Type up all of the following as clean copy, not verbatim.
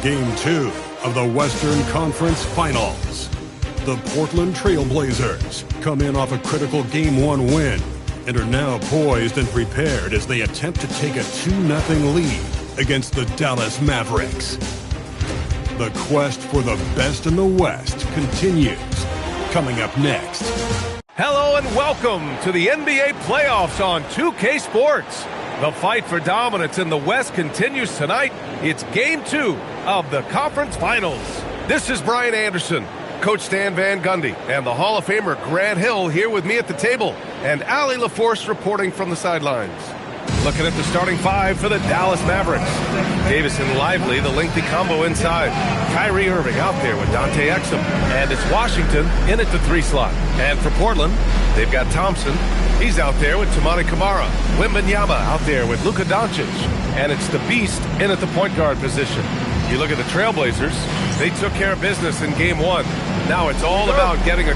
Game 2 of the Western Conference Finals. The Portland Trail Blazers come in off a critical Game 1 win and are now poised and prepared as they attempt to take a 2-0 lead against the Dallas Mavericks. The quest for the best in the West continues. Coming up next. Hello and welcome to the NBA playoffs on 2K Sports. The fight for dominance in the West continues tonight. It's Game 2 of the Conference Finals. This is Brian Anderson, Coach Stan Van Gundy, and the Hall of Famer Grant Hill here with me at the table, and Allie LaForce reporting from the sidelines. Looking at the starting five for the Dallas Mavericks. Davis and Lively, the lengthy combo inside. Kyrie Irving out there with Dante Exum. And it's Washington in at the 3 slot. And for Portland, they've got Thompson. He's out there with Toumani Camara. Wembanyama out there with Luka Doncic. And it's the Beast in at the point guard position. You look at the Trailblazers, they took care of business in Game 1. Now it's all about getting a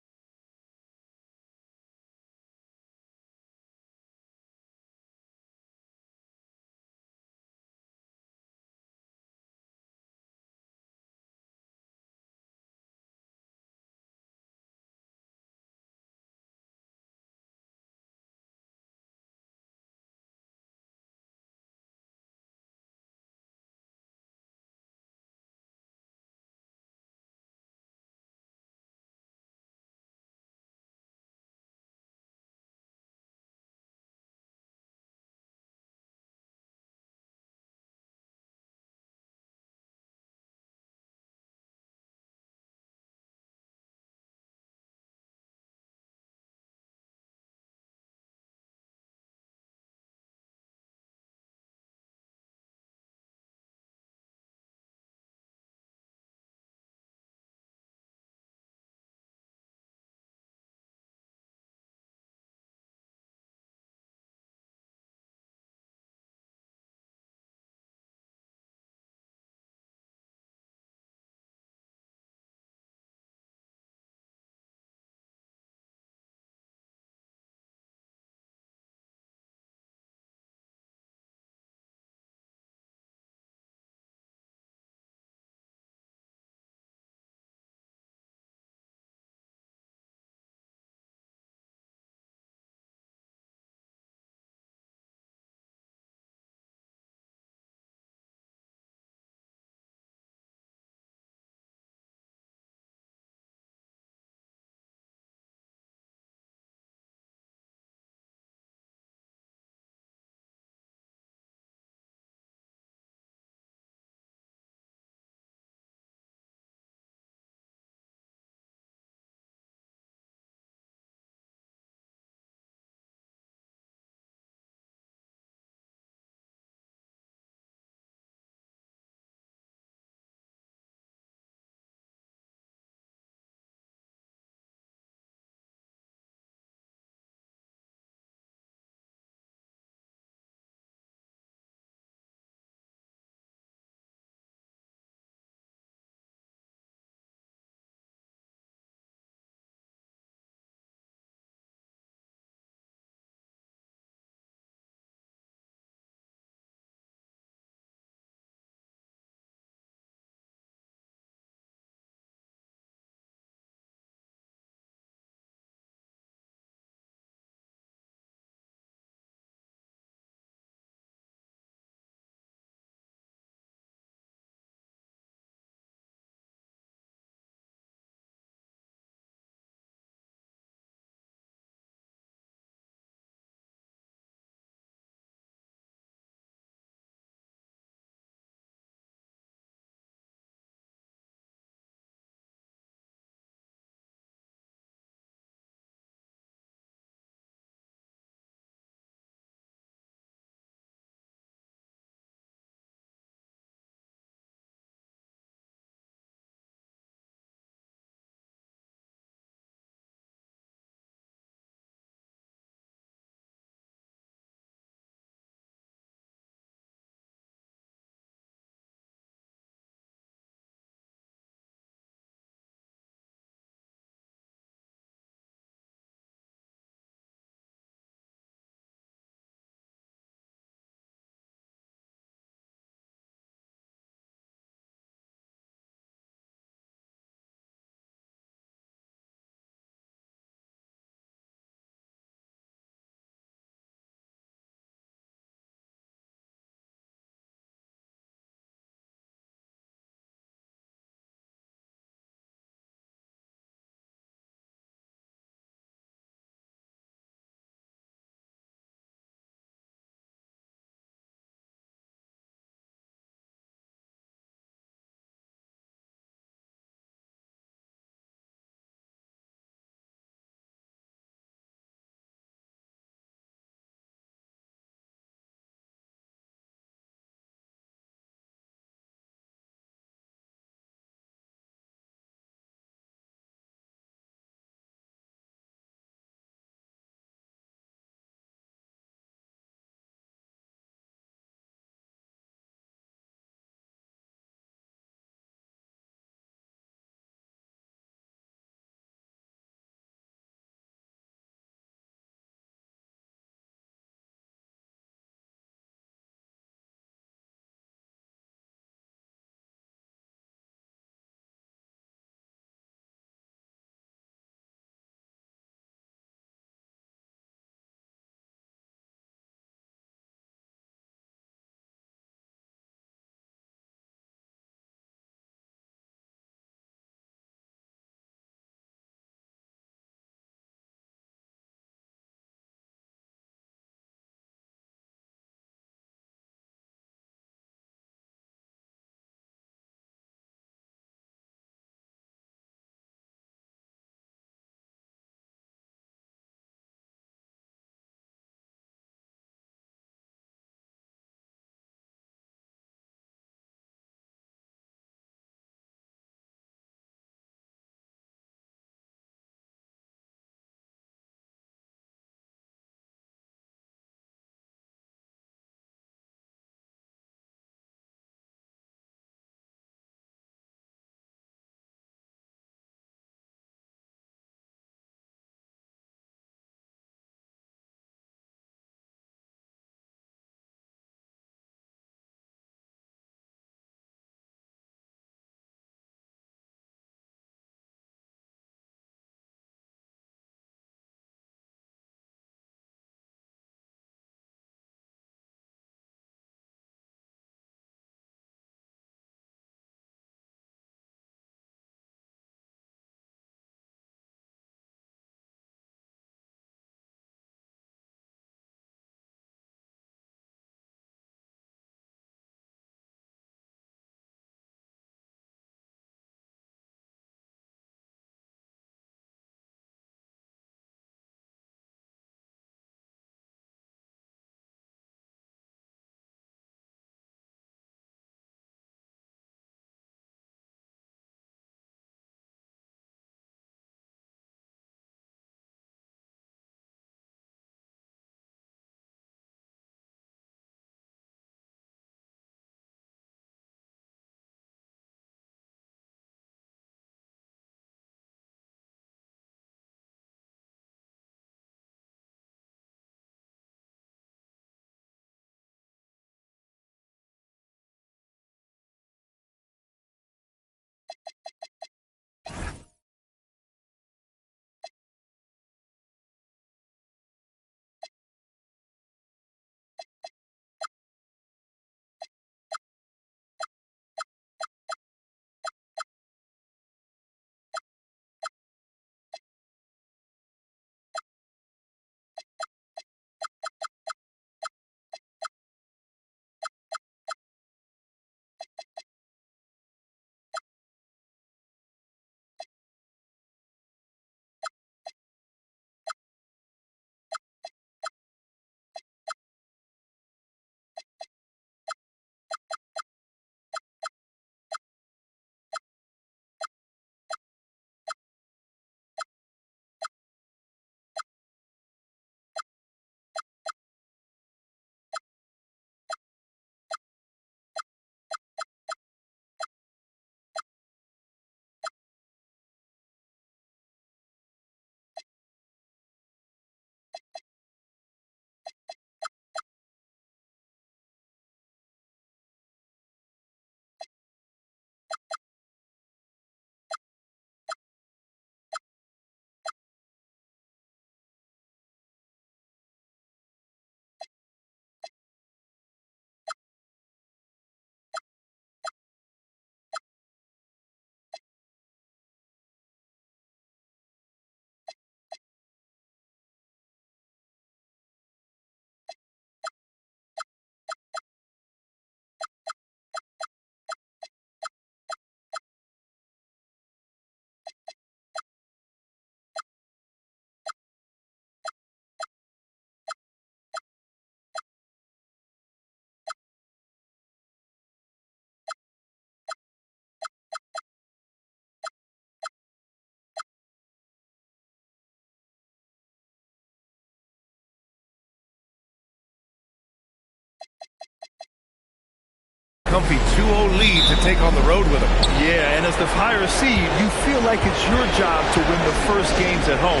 comfy 2-0 lead to take on the road with them. Yeah, and as the higher seed, you feel like it's your job to win the first games at home.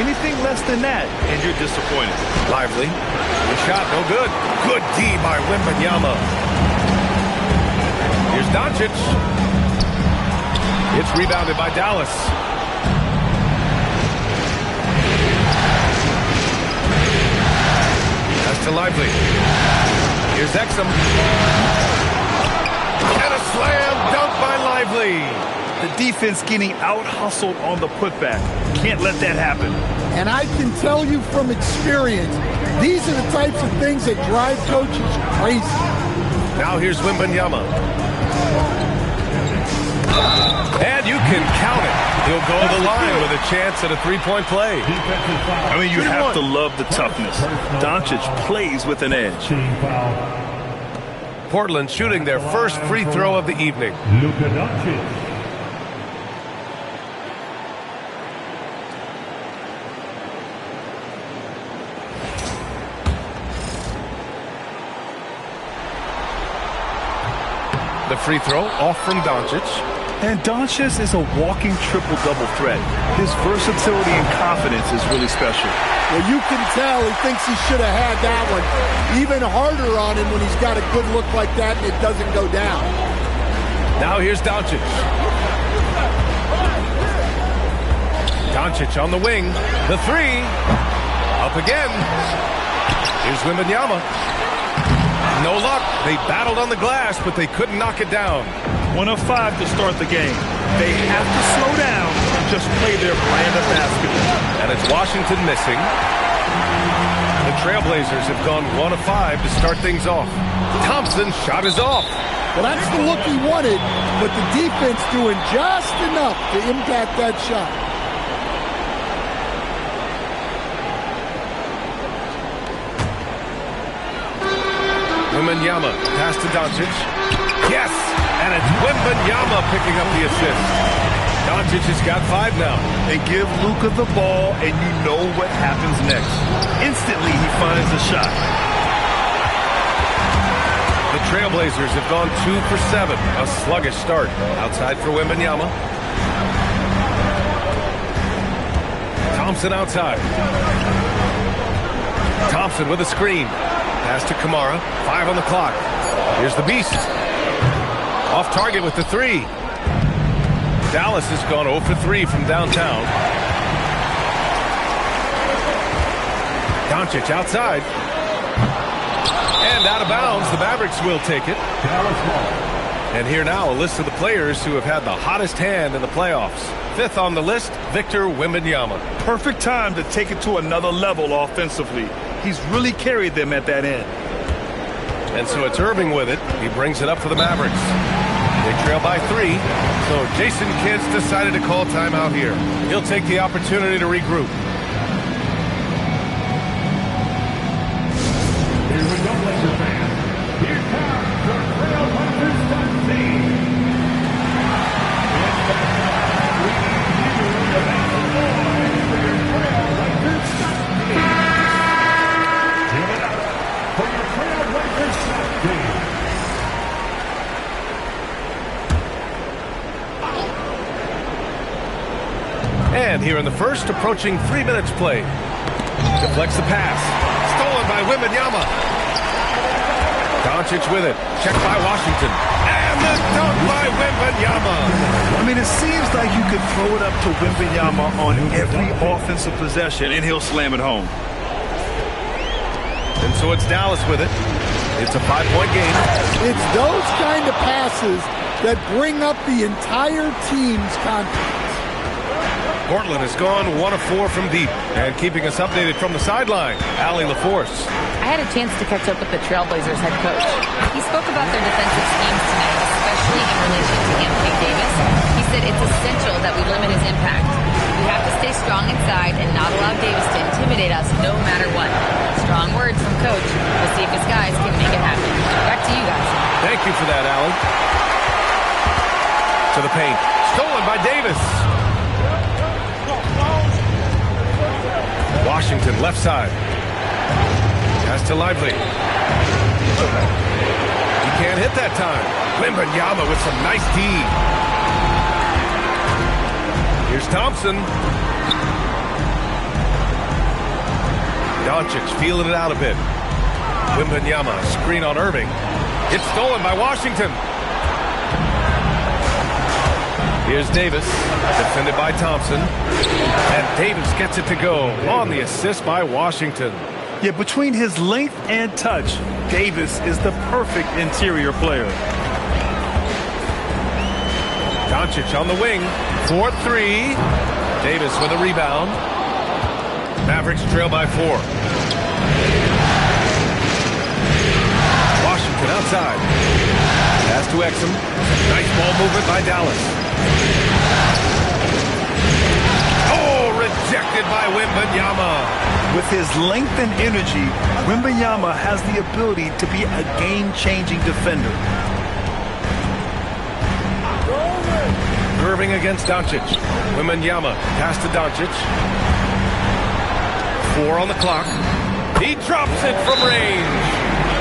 Anything less than that, and you're disappointed. Lively. The shot, no good. Good D by Wembanyama. Here's Doncic. It's rebounded by Dallas. That's to Lively. Here's Exum. And a slam dunk by Lively. The defense getting out-hustled on the putback. Can't let that happen. And I can tell you from experience, these are the types of things that drive coaches crazy. Now here's Wembanyama. And you can count it. He'll go to the line with a chance at a three-point play. I mean, you have to love the toughness. Doncic plays with an edge. Portland shooting their first free throw of the evening. Luka Doncic. The free throw off from Doncic. And Doncic is a walking triple-double threat. His versatility and confidence is really special. Well, you can tell he thinks he should have had that one. Even harder on him when he's got a good look like that and it doesn't go down. Now here's Doncic. Doncic on the wing. The three. Up again. Here's Wembanyama. No luck. They battled on the glass, but they couldn't knock it down. 1 of 5 to start the game. They have to slow down and just play their brand of basketball. And it's Washington missing. The Trailblazers have gone 1 of 5 to start things off. Thompson's shot is off. Well, that's the look he wanted, but the defense doing just enough to impact that shot. Wembanyama pass to Doncic. Yes! And it's Wembanyama picking up the assist. Doncic has got 5 now. And give Luka the ball, and you know what happens next. Instantly, he finds a shot. The Trailblazers have gone 2 for 7. A sluggish start. Outside for Wembanyama. Thompson outside. Thompson with a screen. Pass to Kamara. 5 on the clock. Here's the Beast. Off target with the 3. Dallas has gone 0 for 3 from downtown. Doncic outside. And out of bounds. The Mavericks will take it. And here now a list of the players who have had the hottest hand in the playoffs. 5th on the list, Victor Wembanyama. Perfect time to take it to another level offensively. He's really carried them at that end. And so it's Irving with it. He brings it up for the Mavericks. They trail by 3. So Jason Kidd's decided to call timeout here. He'll take the opportunity to regroup. Here we go, Lakers fans. Here comes the Trailblazers team. And here in the first, approaching 3 minutes play. Deflects the pass. Stolen by Wembanyama. Doncic with it. Checked by Washington. And the dunk by Wembanyama. I mean, it seems like you could throw it up to Wembanyama on every offensive possession, and he'll slam it home. And so it's Dallas with it. It's a 5-point game. It's those kind of passes that bring up the entire team's confidence. Portland has gone 1 of 4 from deep. And keeping us updated from the sideline, Allie LaForce. I had a chance to catch up with the Trailblazers head coach. He spoke about their defensive schemes tonight, especially in relation to Anthony Davis. He said it's essential that we limit his impact. We have to stay strong inside and not allow Davis to intimidate us no matter what. Strong words from coach. We'll see if his guys can make it happen. Back to you guys. Thank you for that, Allie. To the paint. Stolen by Davis. Washington left side. Pass to Lively. He can't hit that time. Wembanyama with some nice D. Here's Thompson. Doncic feeling it out a bit. Wembanyama, screen on Irving. It's stolen by Washington. Here's Davis, defended by Thompson. And Davis gets it to go on the assist by Washington. Yeah, between his length and touch, Davis is the perfect interior player. Doncic on the wing. 4-3. Davis with a rebound. Mavericks trail by 4. Washington outside. Pass to Exum. Nice ball movement by Dallas. Oh, rejected by Wembanyama. With his length and energy, Wembanyama has the ability to be a game-changing defender. Irving against Doncic. Wembanyama pass to Doncic. 4 on the clock. He drops it from range.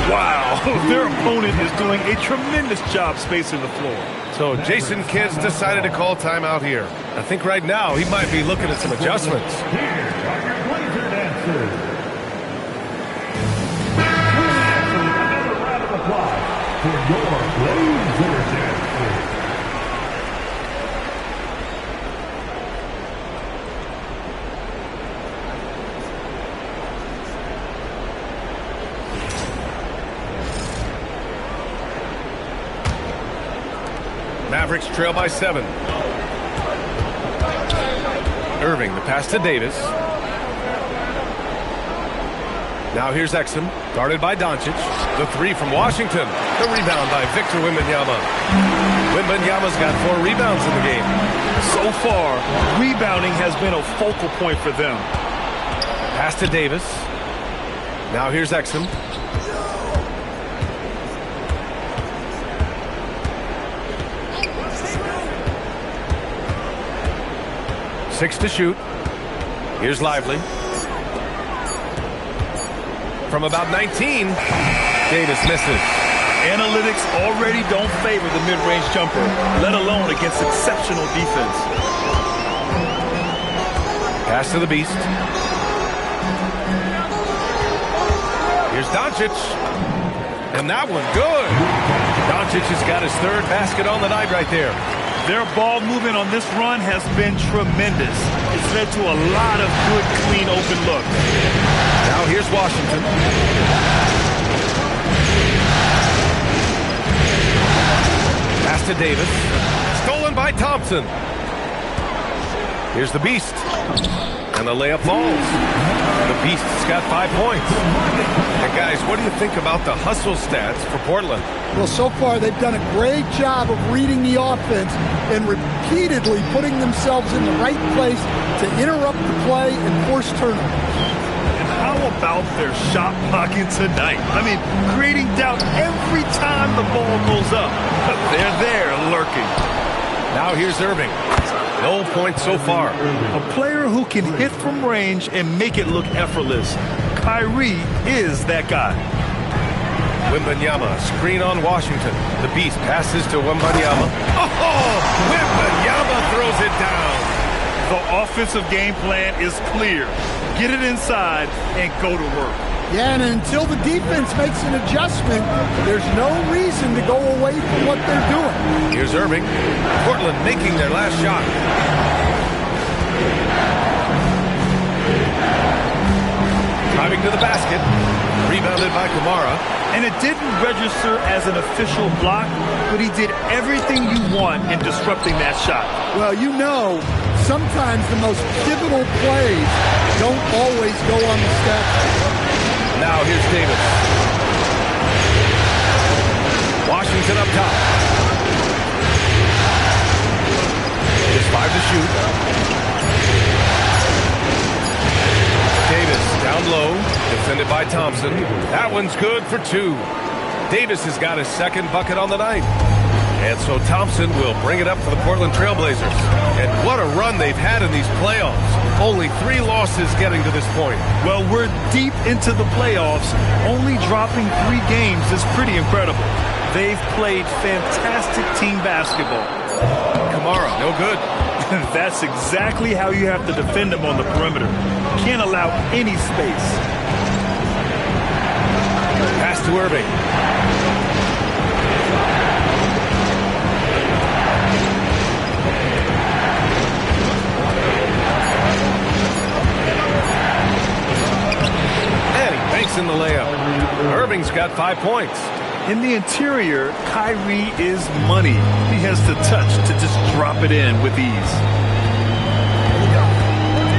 Wow, their opponent is doing a tremendous job spacing the floor. So Jason Kidd's decided to call timeout here. I think right now he might be looking at some adjustments. Here are your Blazer dancers. Another round of applause for your Blazer dancers. Mavericks trail by 7. Irving, the pass to Davis. Now here's Exum, guarded by Doncic. The 3 from Washington. The rebound by Victor Wembanyama. Wembanyama's got 4 rebounds in the game. So far, rebounding has been a focal point for them. Pass to Davis. Now here's Exum. Six to shoot. Here's Lively. From about 19, Davis misses. Analytics already don't favor the mid-range jumper, let alone against exceptional defense. Pass to the Beast. Here's Doncic. And that one, good. Doncic has got his 3rd basket on the night right there. Their ball movement on this run has been tremendous. It's led to a lot of good, clean, open looks. Now here's Washington. Pass to Davis. Stolen by Thompson. Here's the Beast. And the layup falls. The Beast's got 5 points. And guys, what do you think about the hustle stats for Portland? Well, so far they've done a great job of reading the offense and repeatedly putting themselves in the right place to interrupt the play and force turnovers. And how about their shot blocking tonight? I mean, creating doubt every time the ball goes up. But they're there lurking. Now here's Irving. No points so far. A player who can hit from range and make it look effortless. Kyrie is that guy. Wembanyama, screen on Washington. The Beast passes to Wembanyama. Oh, Wembanyama throws it down. The offensive game plan is clear. Get it inside and go to work. Yeah, and until the defense makes an adjustment, there's no reason to go away from what they're doing. Here's Irving. Portland making their last shot. Driving to the basket. Rebounded by Kamara. And it didn't register as an official block, but he did everything you want in disrupting that shot. Well, you know, sometimes the most pivotal plays don't always go on the stat sheet. Now here's Davis. Washington up top. There's 5 to shoot. Davis down low, defended by Thompson. That one's good for 2. Davis has got his 2nd bucket on the night. And so Thompson will bring it up for the Portland Trail Blazers. And what a run they've had in these playoffs. Only 3 losses getting to this point. Well, we're deep into the playoffs. Only dropping 3 games is pretty incredible. They've played fantastic team basketball. Kamara, no good. That's exactly how you have to defend them on the perimeter. Can't allow any space. Pass to Irving. And he banks in the layup. Irving's got 5 points. In the interior, Kyrie is money. He has the touch to just drop it in with ease.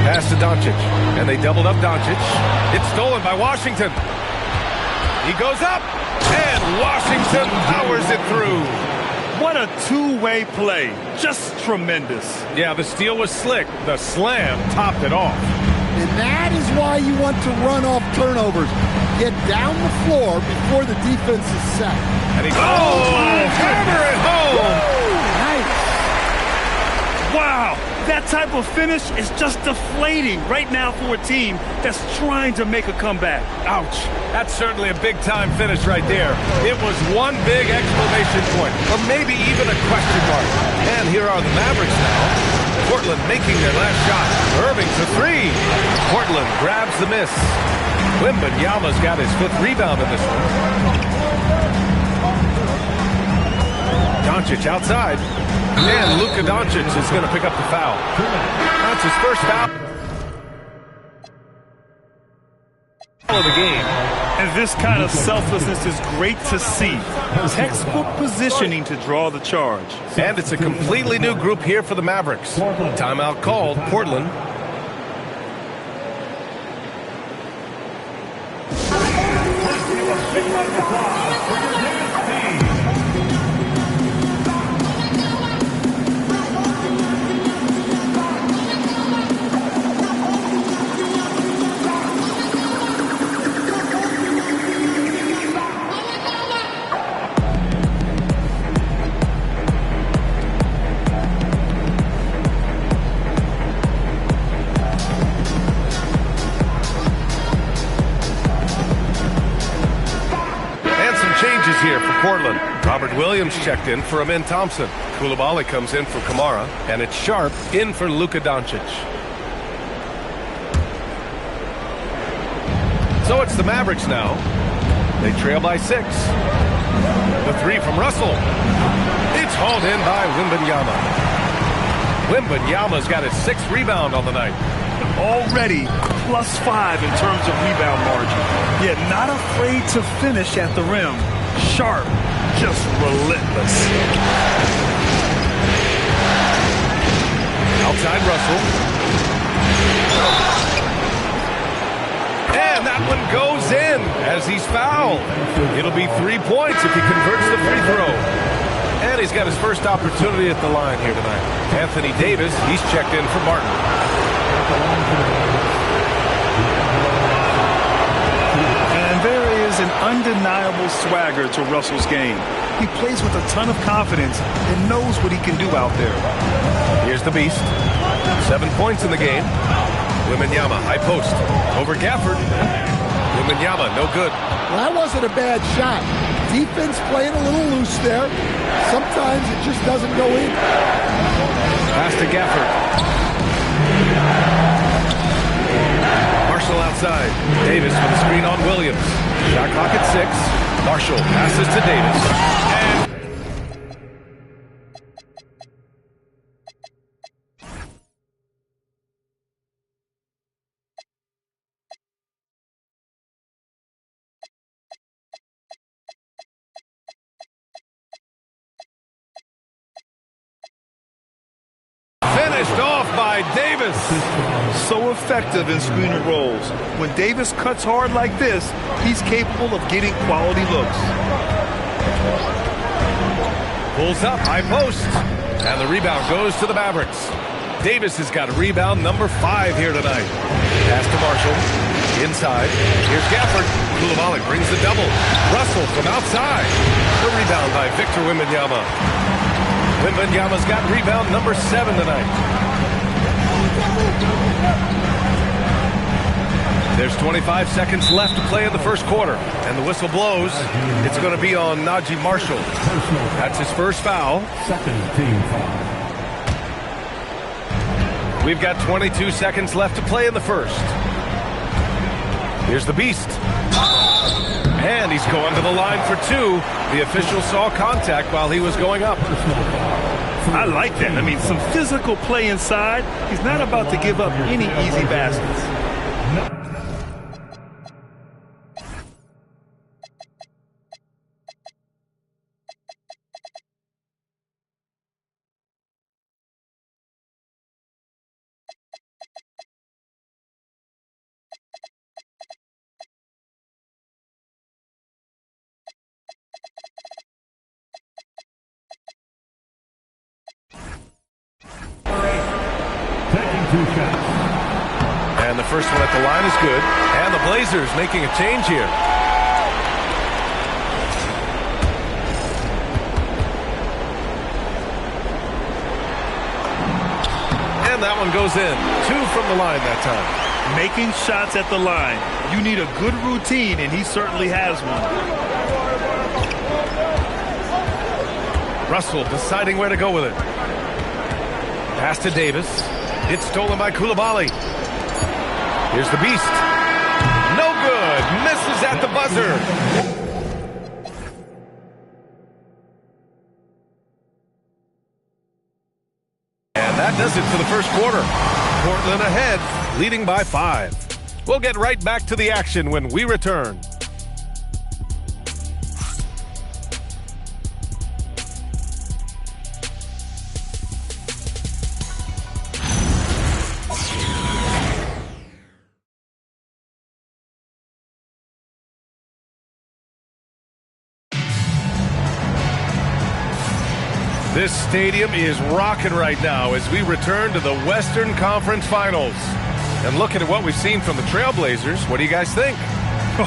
Pass to Doncic, and they doubled up Doncic. It's stolen by Washington. He goes up, and Washington powers it through. What a two-way play. Just tremendous. Yeah, the steal was slick. The slam topped it off. And that is why you want to run off turnovers. Get down the floor before the defense is set. And he hammer it home. Woo, nice. Wow, that type of finish is just deflating right now for a team that's trying to make a comeback. Ouch. That's certainly a big-time finish right there. It was one big exclamation point, or maybe even a question mark. And here are the Mavericks now. Portland making their last shot. Irving to three. Portland grabs the miss. Wembanyama's got his 5th rebound in this one. Doncic outside. And Luka Doncic is going to pick up the foul. That's his first foul of the game. And this kind of selflessness is great to see. Textbook positioning to draw the charge. And it's a completely new group here for the Mavericks. Timeout called. Portland. Here for Portland. Robert Williams checked in for Amin Thompson. Koulibaly comes in for Kamara, and it's Sharp in for Luka Doncic. So it's the Mavericks now. They trail by 6. The 3 from Russell. It's hauled in by Wembanyama. Wembanyama's got his 6th rebound on the night. Already +5 in terms of rebound margin. Yet not afraid to finish at the rim. Sharp, just relentless. Outside Russell. And that one goes in as he's fouled. It'll be 3 points if he converts the free throw. And he's got his first opportunity at the line here tonight. Anthony Davis, he's checked in for Martin. An undeniable swagger to Russell's game. He plays with a ton of confidence and knows what he can do out there. Here's the beast. 7 points in the game. Wembanyama, high post. Over Gafford. Wembanyama, no good. Well, that wasn't a bad shot. Defense playing a little loose there. Sometimes it just doesn't go in. Pass to Gafford. Marshall outside. Davis with the screen on Williams. Shot clock at 6. Marshall passes to Davis. And finished off by Davis. So effective in screen and rolls. When Davis cuts hard like this, he's capable of getting quality looks. Pulls up, high post. And the rebound goes to the Mavericks. Davis has got rebound number 5 here tonight. Pass to Marshall. Inside. Here's Gafford. Koulibaly brings the double. Russell from outside. The rebound by Victor Wembanyama. Wembanyama's got rebound number 7 tonight. There's 25 seconds left to play in the first quarter, and the whistle blows. It's going to be on Najee Marshall. That's his first foul. Second team foul. We've got 22 seconds left to play in the first. Here's the Beast. And he's going to the line for two. The official saw contact while he was going up. I like that. I mean, some physical play inside. He's not about to give up any easy baskets. And the first one at the line is good. And the Blazers making a change here. And that one goes in. Two from the line that time. Making shots at the line. You need a good routine, and he certainly has one. Russell deciding where to go with it. Pass to Davis. It's stolen by Coulibaly. Here's the Beast. No good. Misses at the buzzer. And that does it for the first quarter. Portland ahead, leading by 5. We'll get right back to the action when we return. This stadium is rocking right now as we return to the Western Conference Finals. And looking at what we've seen from the Trailblazers, what do you guys think?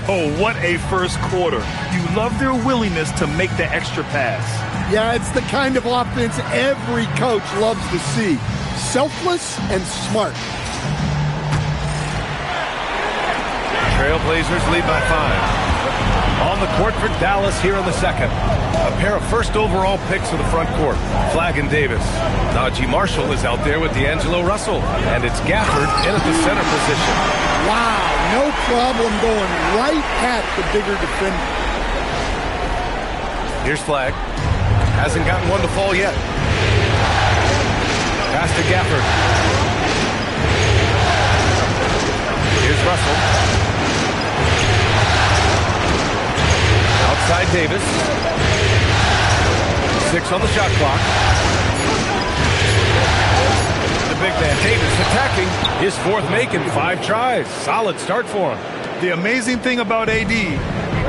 Oh, what a first quarter. You love their willingness to make the extra pass. Yeah, it's the kind of offense every coach loves to see. Selfless and smart. Trailblazers lead by 5. On the court for Dallas here in the second. A pair of first overall picks for the front court. Flagg and Davis. Najee Marshall is out there with D'Angelo Russell. And it's Gafford in at the center position. Wow, no problem going right at the bigger defender. Here's Flagg. Hasn't gotten one to fall yet. Pass to Gafford. Here's Russell. Outside Davis. 6 on the shot clock. The big man Davis attacking his 4th make in 5 tries. Solid start for him. The amazing thing about AD, you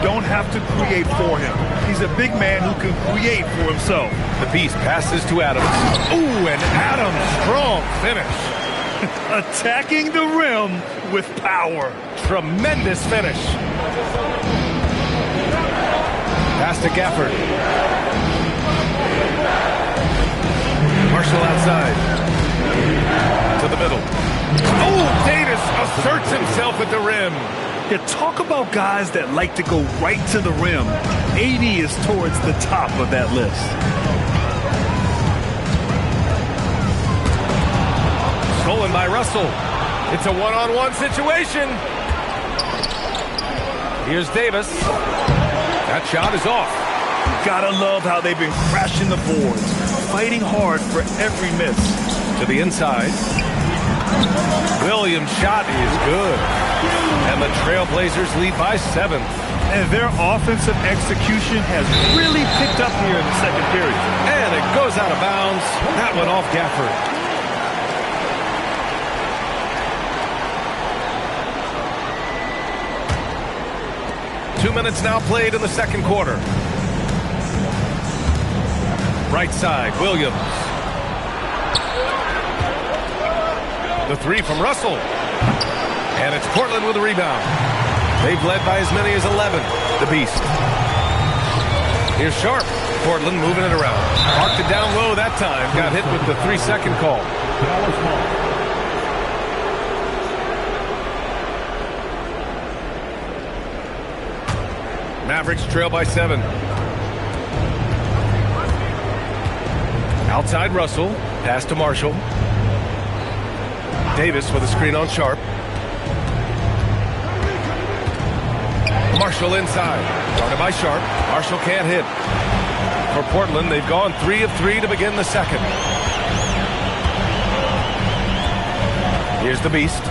don't have to create for him. He's a big man who can create for himself. The Beast passes to Adams. Ooh, and Adams, strong finish. Attacking the rim with power. Tremendous finish. Pass to Gafford. Marshall outside. To the middle. Oh, Davis asserts himself at the rim. Yeah, talk about guys that like to go right to the rim. AD is towards the top of that list. Stolen by Russell. It's a one-on-one situation. Here's Davis. That shot is off. Gotta love how they've been crashing the boards, fighting hard for every miss. To the inside. Williams' shot is good. And the Trailblazers lead by 7. And their offensive execution has really picked up here in the second period. And it goes out of bounds. That one off Gafford. 2 minutes now played in the second quarter. Right side, Williams. The 3 from Russell. And it's Portland with a rebound. They've led by as many as 11. The Beast. Here's Sharp. Portland moving it around. Marked it down low that time. Got hit with the 3-second call. Mavericks trail by 7. Outside Russell. Pass to Marshall. Davis with a screen on Sharp. Marshall inside. Guarded by Sharp. Marshall can't hit. For Portland, they've gone 3 of 3 to begin the second. Here's the Beast.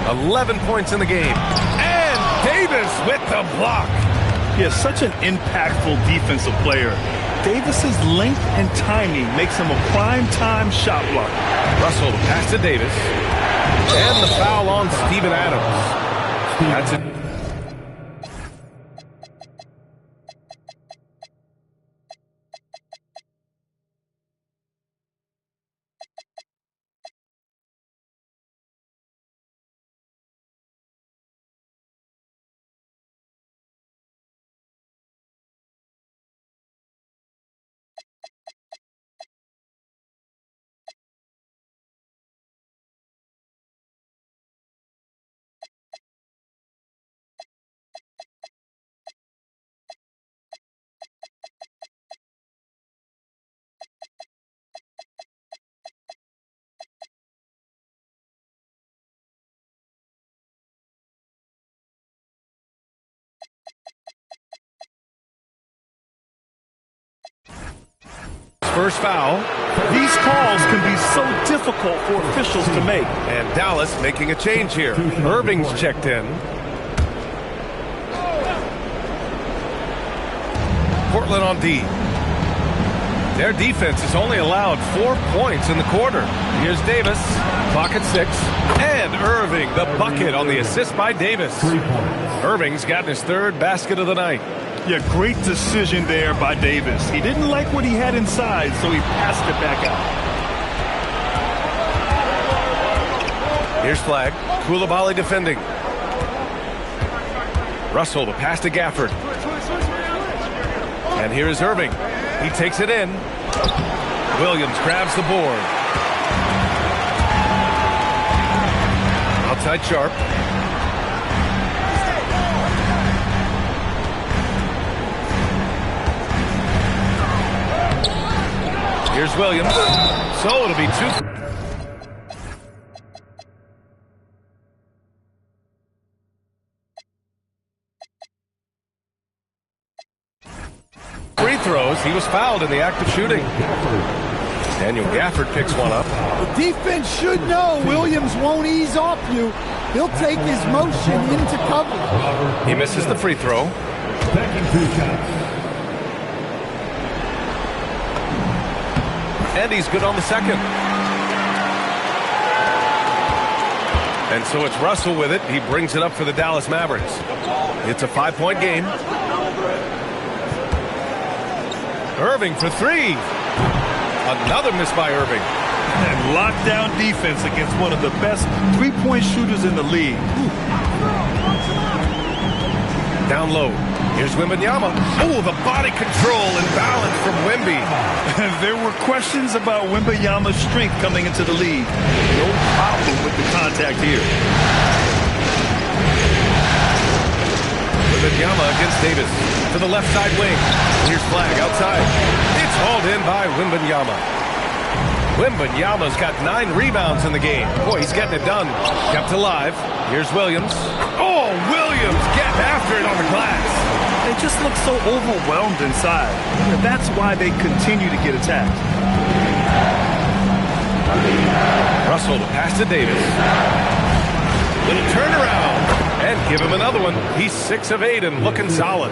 11 points in the game. And Davis with the block. He is such an impactful defensive player. Davis's length and timing makes him a prime-time shot blocker. Russell pass to Davis. And the foul on Steven Adams. That's it. First foul. These calls can be so difficult for officials to make. And Dallas making a change here. Irving's checked in. Portland on D. Their defense has only allowed 4 points in the quarter. Here's Davis. Clock at 6. And Irving, the bucket on the assist by Davis. Irving's gotten his 3rd basket of the night. Yeah, great decision there by Davis. He didn't like what he had inside, so he passed it back out. Here's Flag. Koulibaly defending. Russell to pass to Gafford. And here is Irving. He takes it in. Williams grabs the board. Outside Sharp. Here's Williams. So it'll be 2. Free throws. He was fouled in the act of shooting. Daniel Gafford picks one up. The defense should know Williams won't ease off you. He'll take his motion into cover. He misses the free throw. And he's good on the second. And so it's Russell with it. He brings it up for the Dallas Mavericks. It's a 5-point game. Irving for 3. Another miss by Irving. And lockdown defense against one of the best three-point shooters in the league. Down low. Here's Wembanyama. Oh, the body control and balance from Wemby. There were questions about Wembanyama's strength coming into the league. No problem with the contact here. Wembanyama against Davis. To the left side wing. Here's Flag outside. It's hauled in by Wembanyama. Wembanyama's got 9 rebounds in the game. Boy, he's getting it done. Kept alive. Here's Williams. Oh, Williams getting after it on the glass. They just look so overwhelmed inside. That's why they continue to get attacked. Russell to pass to Davis. Little turnaround. And give him another one. He's 6 of 8 and looking solid.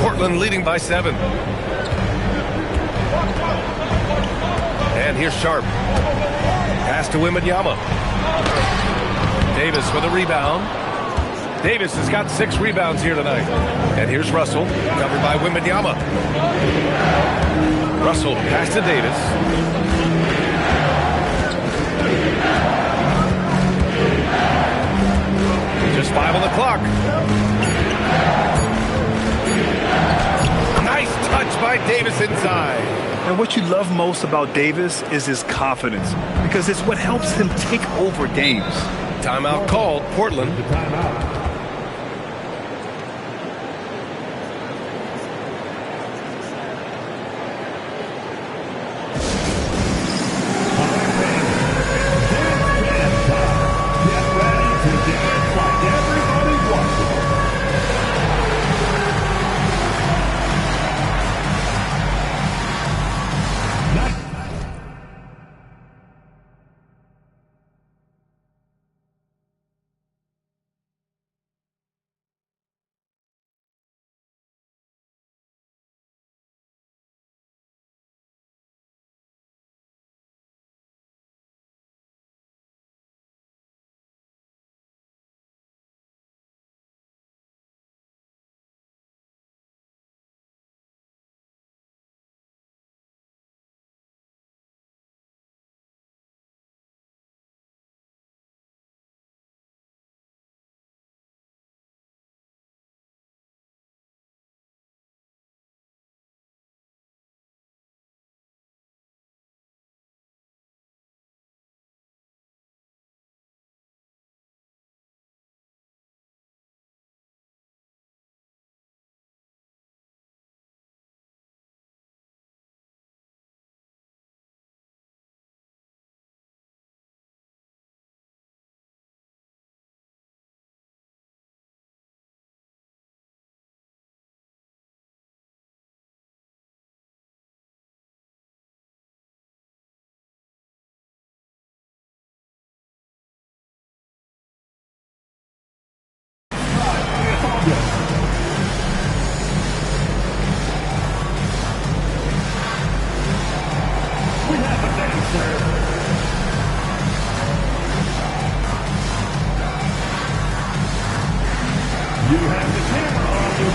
Portland leading by 7. And here's Sharp. Pass to Wembanyama. Davis with a rebound. Davis has got 6 rebounds here tonight. And here's Russell, covered by Wembanyama. Russell pass to Davis. Just 5 on the clock. Nice touch by Davis inside. And what you love most about Davis is his confidence, because it's what helps him take over games. Timeout called, Portland. You have the camera on you.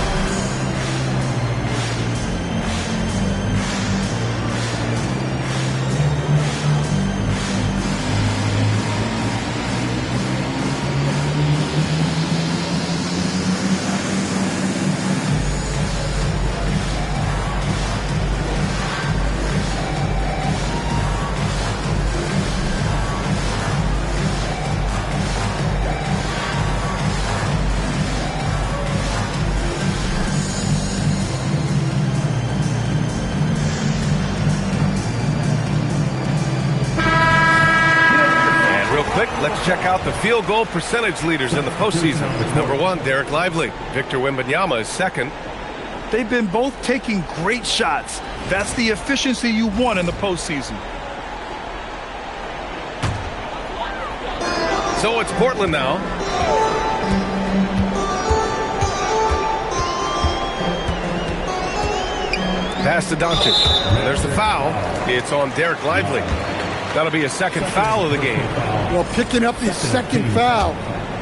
Let's check out the field goal percentage leaders in the postseason. With number 1, Derek Lively. Victor Wembanyama is second. They've been both taking great shots. That's the efficiency you want in the postseason. So it's Portland now. Pass to Doncic. And there's the foul. It's on Derek Lively. That'll be a second foul of the game. Well, picking up his second foul,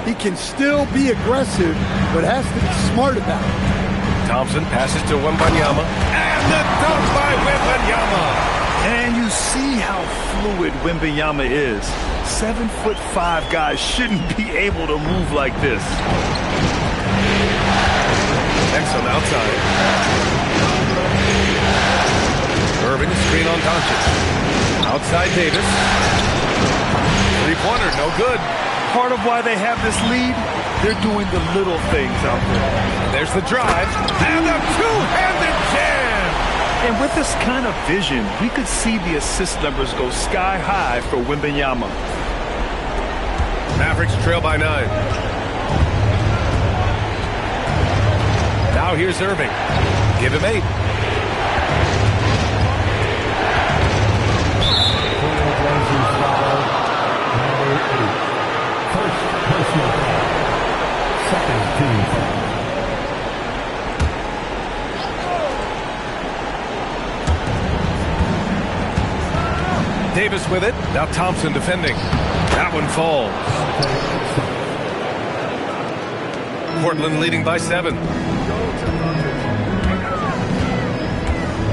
he can still be aggressive, but has to be smart about it. Thompson passes to Wembanyama. And the dunk by Wembanyama. And you see how fluid Wembanyama is. 7'5" guys shouldn't be able to move like this. Next on the outside. Irving, screen on Doncic. Outside Davis. Three-pointer, no good. Part of why they have this lead, they're doing the little things out there. There's the drive. And a two-handed jam. And with this kind of vision, we could see the assist numbers go sky high for Wembanyama. Mavericks trail by 9. Now here's Irving. Give him 8. Davis with it. Now Thompson defending. That one falls. Portland leading by 7.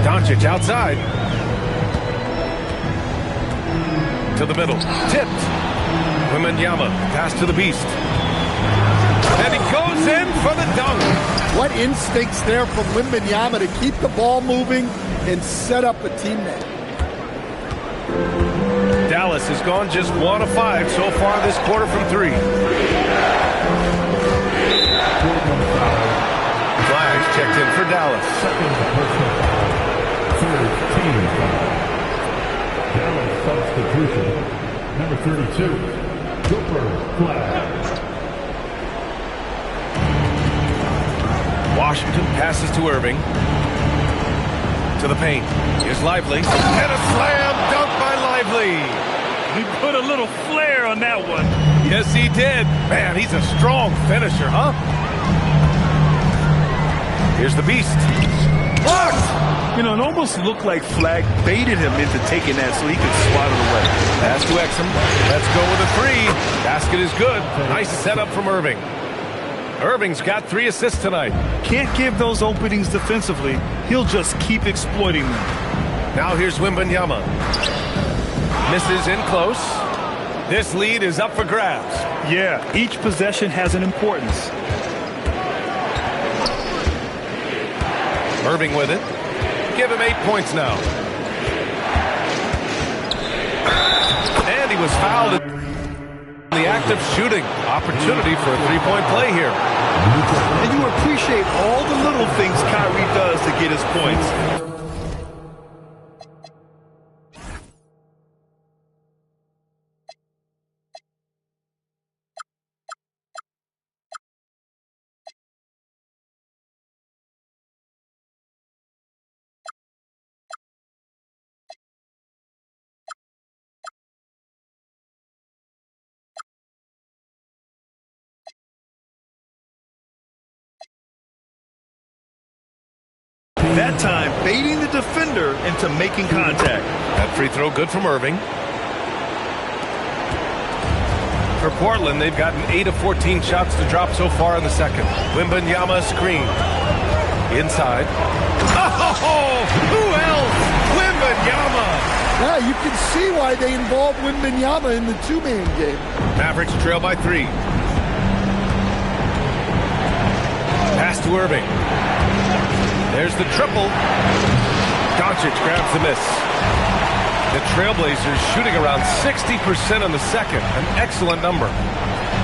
Doncic outside. To the middle. Tipped. Wembanyama. Pass to the beast. And he goes in for the dunk. What instincts there from Wembanyama to keep the ball moving and set up a teammate. Dallas has gone just 1 of 5 so far this quarter from 3. Flags checked in for Dallas. Dallas substitution. Number 32, Cooper flag. Washington passes to Irving. To the paint. Here's Lively. And a slam dunk by Lively. He put a little flair on that one. Yes, he did. Man, he's a strong finisher, huh? Here's the beast. Blocked! You know, it almost looked like Flag baited him into taking that so he could swat it away. Pass to Exum. Let's go with a 3. Basket is good. Nice setup from Irving. Irving's got 3 assists tonight. Can't give those openings defensively. He'll just keep exploiting them. Now here's Wembanyama. Misses in close. This lead is up for grabs. Yeah, each possession has an importance. Irving with it. Give him 8 points now. And he was fouled in the act of shooting. Opportunity for a 3-point play here. And you appreciate all the little things Kyrie does to get his points. That time, baiting the defender into making contact. That free throw good from Irving. For Portland, they've gotten 8 of 14 shots to drop so far in the second. Wembanyama screen. Inside. Oh, who else? Wembanyama. Yeah, you can see why they involved Wembanyama in the two-man game. Mavericks trail by 3. Pass to Irving. There's the triple. Doncic grabs the miss. The Trailblazers shooting around 60% in the second. An excellent number.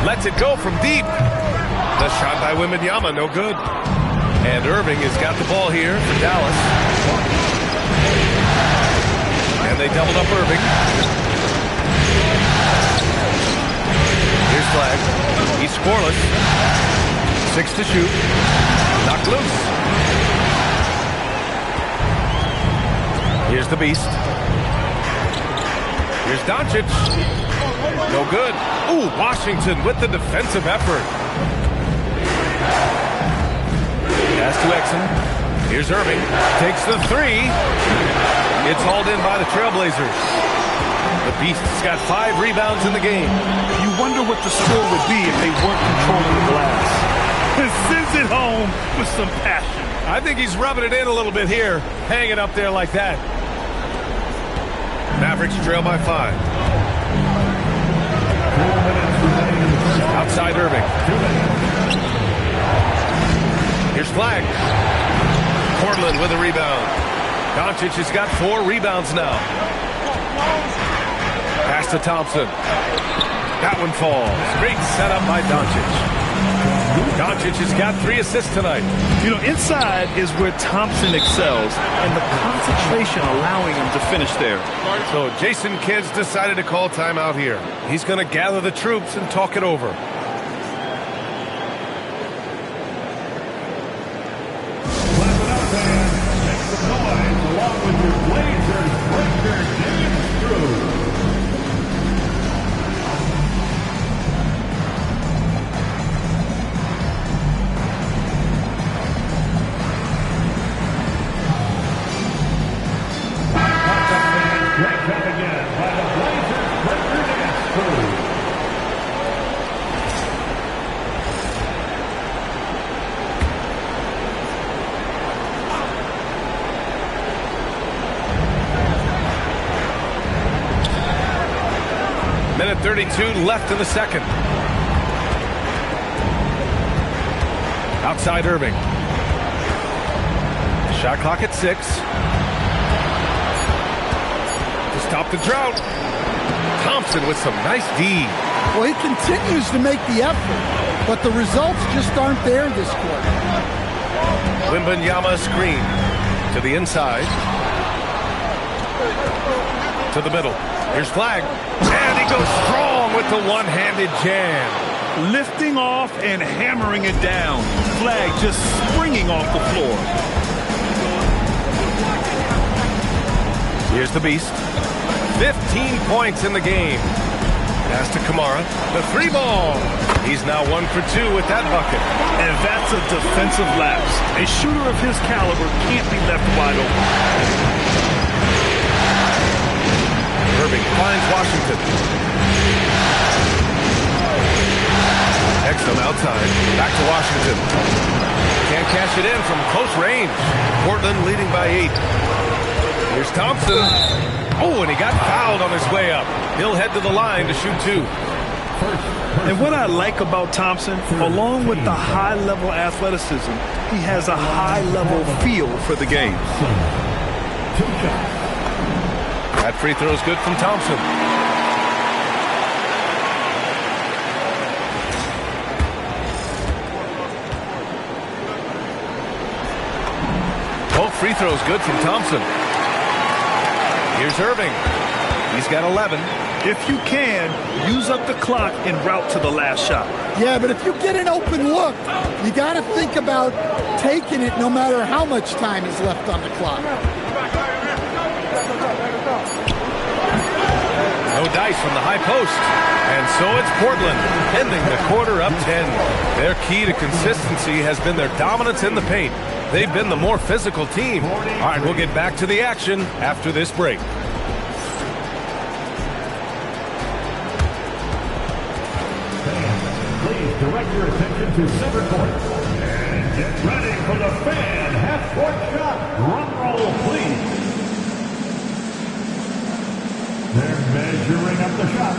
Lets it go from deep. The shot by Wembanyama, no good. And Irving has got the ball here for Dallas. And they doubled up Irving. Here's Flag. He's scoreless. 6 to shoot. Knocked loose. Here's the Beast. Here's Doncic. No good. Ooh, Washington with the defensive effort. Pass to Exum. Here's Irving. Takes the 3. It's hauled in by the Trailblazers. The Beast's got 5 rebounds in the game. You wonder what the score would be if they weren't controlling the glass. And sends it home with some passion. I think he's rubbing it in a little bit here, hanging up there like that. Mavericks trail by 5. Outside Irving. Here's Flag. Portland with a rebound. Doncic has got 4 rebounds now. Pass to Thompson. That one falls. Great setup by Doncic. Doncic has got 3 assists tonight. You know, inside is where Thompson excels, and the concentration allowing him to finish there. So Jason Kidd's decided to call timeout here. He's going to gather the troops and talk it over. Clap it up, fans. Make some noise along with your Blazers breaker, James Drew. Great job again by the Blazers breaker dance crew. Minute 32 left in the second. Outside Irving. Shot clock at 6. Stop the drought. Thompson with some nice D. Well, he continues to make the effort, but the results just aren't there this quarter. Wembanyama screen to the inside. To the middle. Here's Flag. And he goes strong with the one-handed jam. Lifting off and hammering it down. Flag just springing off the floor. Here's the Beast. 15 points in the game. Pass to Kamara. The 3-ball. He's now 1 for 2 with that bucket. And that's a defensive lapse. A shooter of his caliber can't be left wide open. Irving finds Washington. Exum outside. Back to Washington. Can't cash it in from close range. Portland leading by 8. Here's Thompson. Oh, and he got fouled on his way up. He'll head to the line to shoot 2. And what I like about Thompson, along with the high-level athleticism, he has a high-level feel for the game. That free throw is good from Thompson. Both free throws good from Thompson. Here's Irving. He's got 11. If you can, use up the clock en route to the last shot. Yeah, but if you get an open look, you got to think about taking it no matter how much time is left on the clock. No doubt ice from the high post. And so it's Portland, ending the quarter up 10. Their key to consistency has been their dominance in the paint. They've been the more physical team. All right, we'll get back to the action after this break. Please direct your attention to center court. And get ready for the fan half-court shot. Drum roll, please. They're measuring up the shot.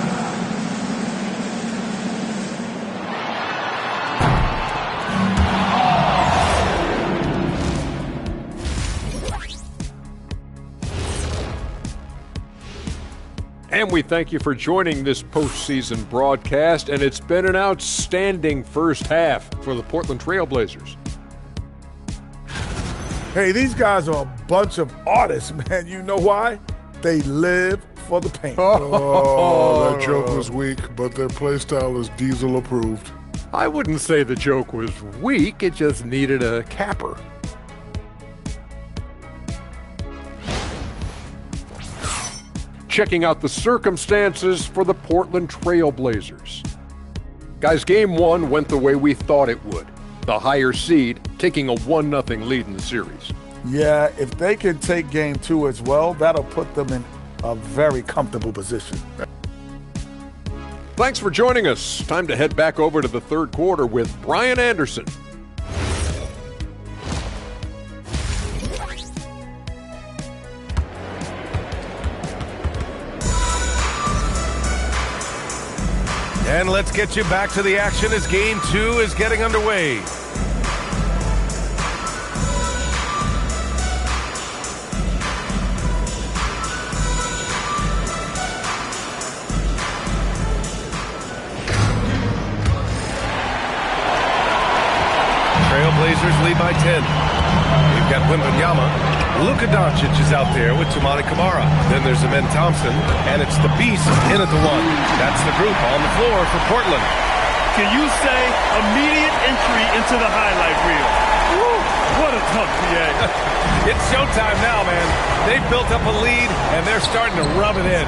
And we thank you for joining this postseason broadcast, and it's been an outstanding first half for the Portland Trail Blazers. Hey, these guys are a bunch of artists, man. You know why? They live for the paint. Oh, that joke was weak, but their play style is Diesel approved. I wouldn't say the joke was weak, it just needed a capper. Checking out the circumstances for the Portland Trail Blazers. Guys, game one went the way we thought it would. The higher seed taking a 1-0 lead in the series. Yeah, if they can take game two as well, that'll put them in a very comfortable position. Thanks for joining us. Time to head back over to the third quarter with Brian Anderson. And let's get you back to the action as game two is getting underway. Trailblazers lead by 10. We've got Wembanyama. Luka Doncic is out there with Toumani Camara. Then there's Amen Thompson, and it's the Beast in at the one. That's the group on the floor for Portland. Can you say immediate entry into the highlight reel? Woo, what a tough PA. It's showtime now, man. They've built up a lead, and they're starting to rub it in.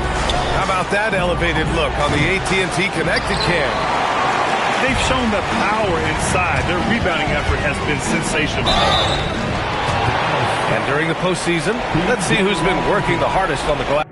How about that elevated look on the AT&T Connected Cam? They've shown the power inside. Their rebounding effort has been sensational. And during the postseason, let's see who's been working the hardest on the glass.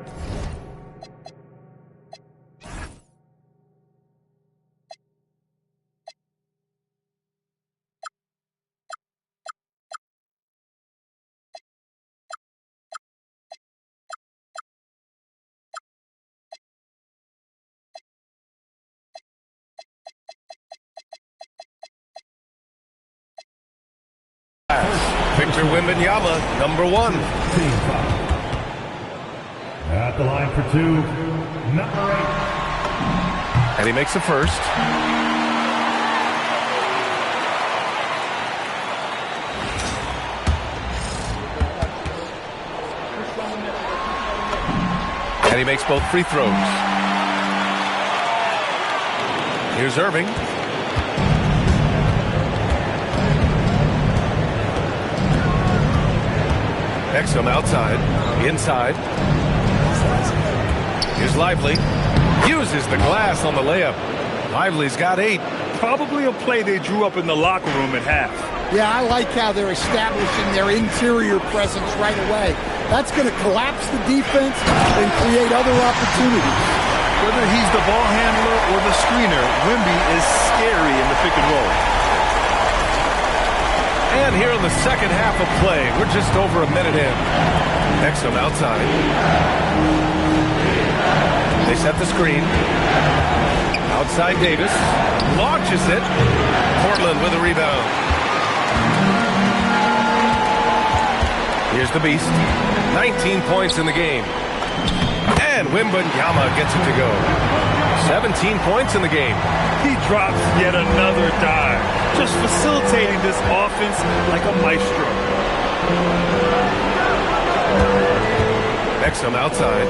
Victor Wembanyama, number one. At the line for two, number 8. And he makes the first. And he makes both free throws. Here's Irving. Exum outside, inside. Here's Lively. Uses the glass on the layup. Lively's got 8. Probably a play they drew up in the locker room at half. Yeah, I like how they're establishing their interior presence right away. That's going to collapse the defense and create other opportunities. Whether he's the ball handler or the screener, Wemby is scary in the pick and roll. And here in the second half of play, we're just over a minute in. Exum outside. They set the screen. Outside Davis. Launches it. Portland with a rebound. Here's the Beast. 19 points in the game. And Wembanyama gets it to go. 17 points in the game. He drops yet another dive, just facilitating this offense like a maestro. Exum outside.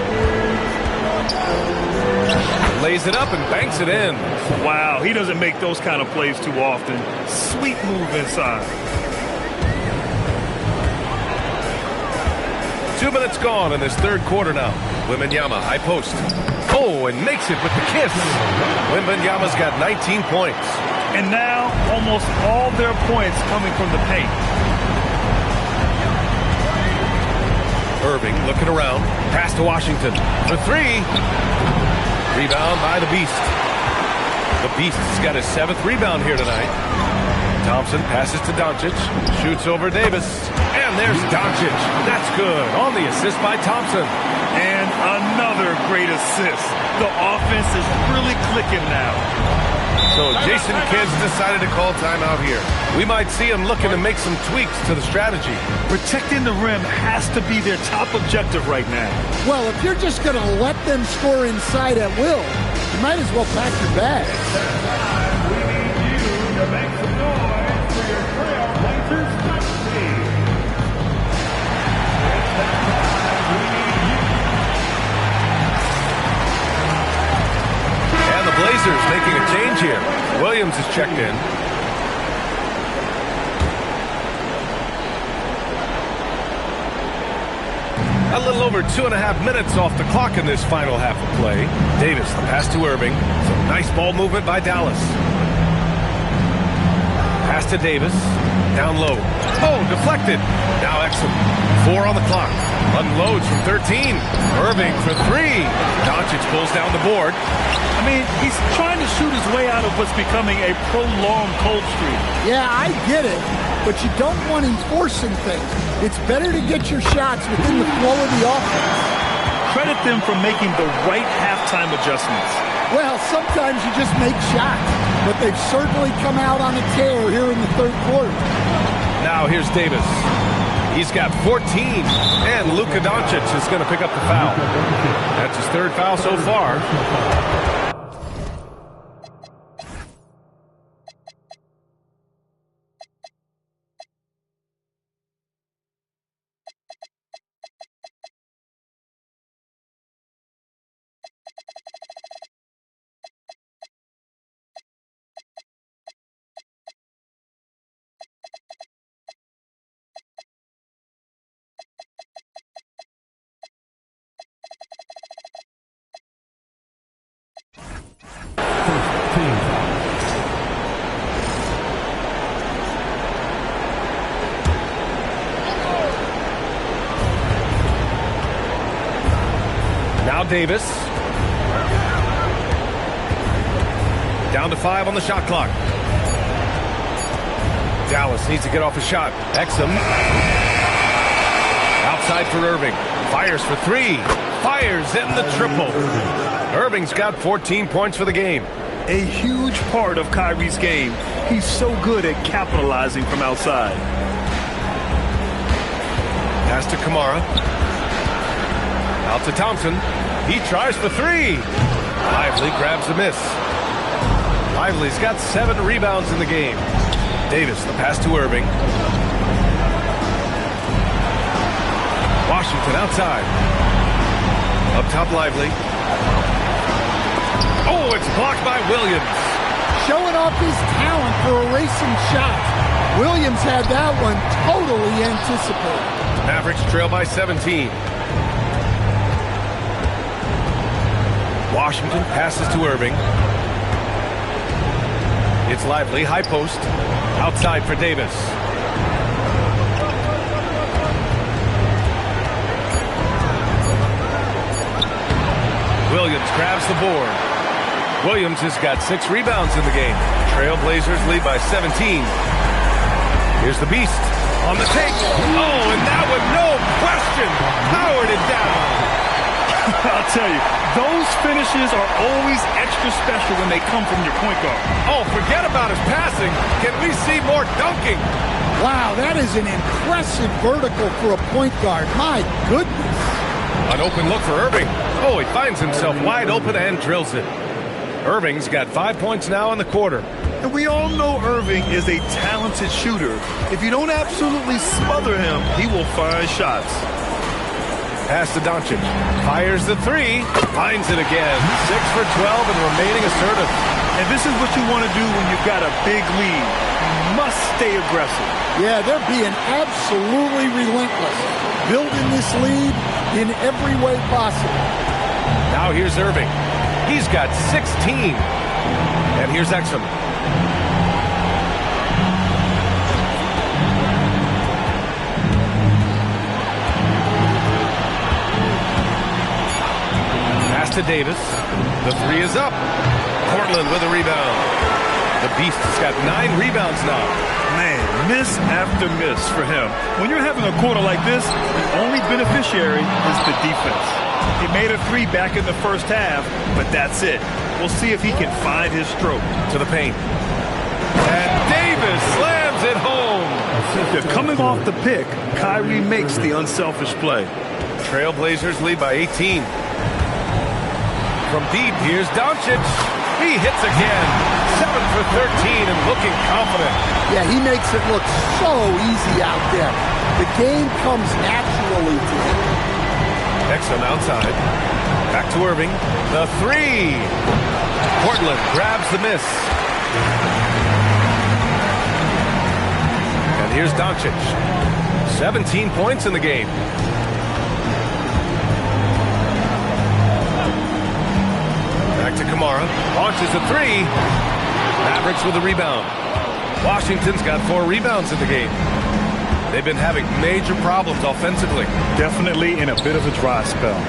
Lays it up and banks it in. Wow, he doesn't make those kind of plays too often. Sweet move inside. 2 minutes gone in this third quarter now. Wembanyama, high post. Oh, and makes it with the kiss. Wembanyama's got 19 points. And now almost all their points coming from the paint. Irving looking around. Pass to Washington for three. Rebound by the Beast. The Beast has got his 7th rebound here tonight. Thompson passes to Doncic. Shoots over Davis. And there's Doncic. That's good. On the assist by Thompson. And another great assist. The offense is really clicking now. So Jason Kidd's decided to call timeout here. We might see him looking to make some tweaks to the strategy. Protecting the rim has to be their top objective right now. Well, if you're just going to let them score inside at will, you might as well pack your bags. We need you to make some noise for your Trailblazers team. It's that time. We need you. And the Blazers making a change here. Williams is checked in. A little over 2.5 minutes off the clock in this final half of play. Davis, the pass to Irving. Some nice ball movement by Dallas. Pass to Davis. Down low. Oh, deflected. Now Exum. 4 on the clock. Unloads from 13. Irving for 3. Doncic pulls down the board. I mean, he's trying to shoot his way out of what's becoming a prolonged cold streak. Yeah, I get it, but you don't want him forcing things. It's better to get your shots within the flow of the offense. Credit them for making the right halftime adjustments. Well, sometimes you just make shots, but they've certainly come out on a tear here in the third quarter. Now here's Davis. He's got 14, and Luka Doncic is going to pick up the foul. That's his 3rd foul so far. Now Davis. Down to 5 on the shot clock. Dallas needs to get off a shot. Exum. Outside for Irving. Fires for 3. Fires in the triple. Irving's got 14 points for the game. A huge part of Kyrie's game. He's so good at capitalizing from outside. Pass to Kamara. Out to Thompson. He tries for 3. Lively grabs the miss. Lively's got 7 rebounds in the game. Davis, the pass to Irving. Washington outside. Up top, Lively. Oh, it's blocked by Williams. Showing off his talent for erasing shots. Williams had that one totally anticipated. Mavericks trail by 17. Washington passes to Irving. It's Lively, high post. Outside for Davis. Williams grabs the board. Williams has got 6 rebounds in the game. Trailblazers lead by 17. Here's the Beast on the take. Oh, and that one, no question, powered it down. I'll tell you, those finishes are always extra special when they come from your point guard. Oh, forget about his passing. Can we see more dunking? Wow, that is an impressive vertical for a point guard. My goodness. An open look for Irving. Oh, he finds himself wide open and drills it. Irving's got 5 points now in the quarter. And we all know Irving is a talented shooter. If you don't absolutely smother him, he will find shots. Pass to Doncic. Fires the 3. Finds it again. 6 for 12 and remaining assertive. And this is what you want to do when you've got a big lead. must stay aggressive. Yeah, they're being absolutely relentless, building this lead in every way possible. Now here's Irving. He's got 16. And here's Exum. Pass to Davis. The three is up. Portland with a rebound. The Beast has got 9 rebounds now. Man, miss after miss for him. When you're having a quarter like this, the only beneficiary is the defense. He made a 3 back in the first half, but that's it. We'll see if he can find his stroke. To the paint. And Davis slams it home. They're coming off the pick. Kyrie makes the unselfish play. Trailblazers lead by 18. From deep, here's Doncic. He hits again. 7 for 13 and looking confident. Yeah, he makes it look so easy out there. The game comes naturally to him. Exum outside. Back to Irving. The 3. Portland grabs the miss. And here's Doncic. 17 points in the game. Back to Kamara. Launches a 3. Mavericks with a rebound. Washington's got 4 rebounds in the game. They've been having major problems offensively. Definitely in a bit of a dry spell.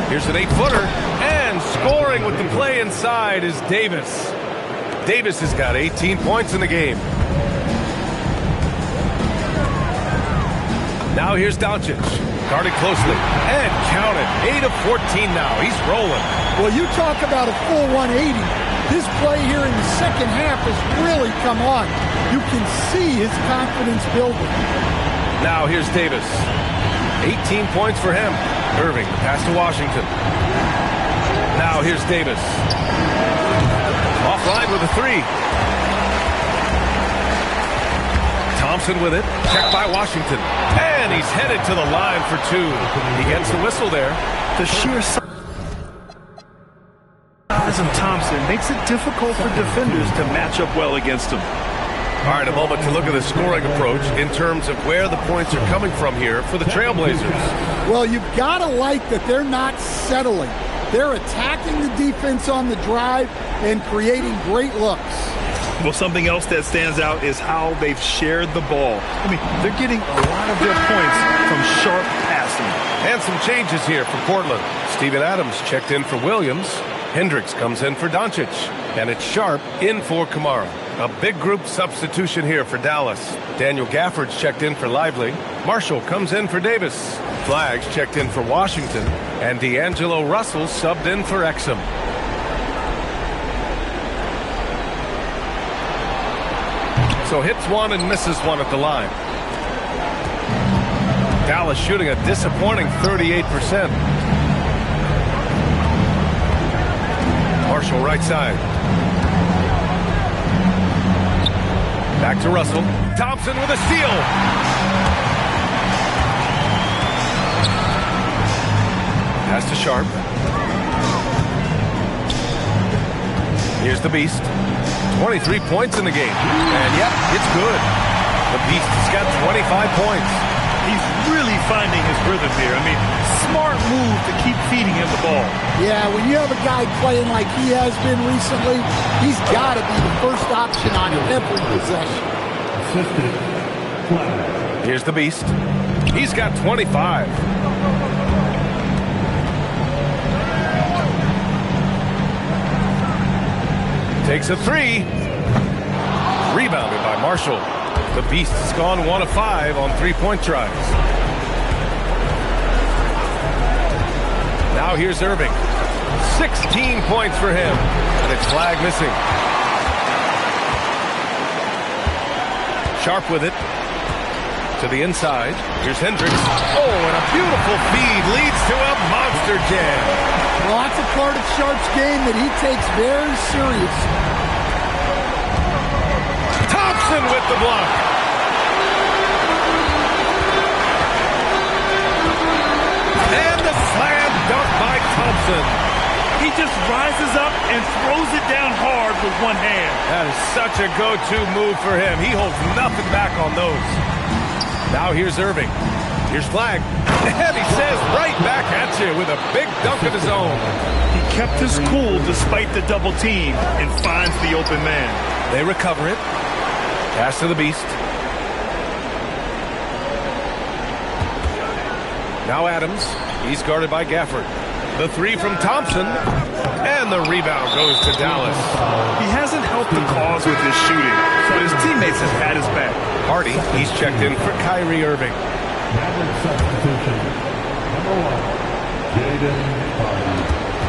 Here's an 8-footer. And scoring with the play inside is Davis. Davis has got 18 points in the game. Now here's Doncic. Guarded closely. And count it. 8 of 14 now. He's rolling. Well, you talk about a full 180. This play here in the second half has really come on. You can see his confidence building. Now here's Davis. 18 points for him. Irving, the pass to Washington. Now here's Davis. Offline with a 3. Thompson with it. Checked by Washington. And he's headed to the line for 2. He gets the whistle there. The sheer size of Thompson makes it difficult for defenders to match up well against him. All right, a moment to look at the scoring approach in terms of where the points are coming from here for the Trailblazers. Well, you've got to like that they're not settling. They're attacking the defense on the drive and creating great looks. Well, something else that stands out is how they've shared the ball. I mean, they're getting a lot of their points from sharp passing. And some changes here for Portland. Steven Adams checked in for Williams. Hendricks comes in for Doncic. And it's Sharp in for Kamara. A big group substitution here for Dallas. Daniel Gafford's checked in for Lively. Marshall comes in for Davis. Flaggs checked in for Washington. And D'Angelo Russell subbed in for Exum. So hits 1 and misses 1 at the line. Dallas shooting a disappointing 38%. Marshall right side. Back to Russell. Thompson with a steal. Pass to Sharp. Here's the Beast. 23 points in the game. And yep, it's good. The Beast has got 25 points. He's really finding his rhythm here. I mean, smart move to keep feeding him the ball. Yeah, when you have a guy playing like he has been recently, he's got to be the first option on every possession. Here's the Beast. He's got 25. Takes a 3. Rebounded by Marshall. The Beast has gone 1 of 5 on 3-point tries. Now here's Irving. 16 points for him. And it's Flag missing. Sharp with it. To the inside. Here's Hendricks. Oh, and a beautiful feed leads to a monster jam. Well, that's a part of Sharp's game that he takes very serious. Thompson with the block. And the slam dunk by Thompson. He He just rises up and throws it down hard with one hand. That is such a go-to move for him. He holds nothing back on those. Now here's Irving. Here's Flag. And he says right back at you with a big dunk of his own. He kept his cool despite the double team and finds the open man. They recover it. Pass to the Beast. Now Adams. He's guarded by Gafford. The three from Thompson. And the rebound goes to Dallas. He hasn't helped the cause with his shooting, but his teammates have had his back. Hardy, he's checked in for Kyrie Irving.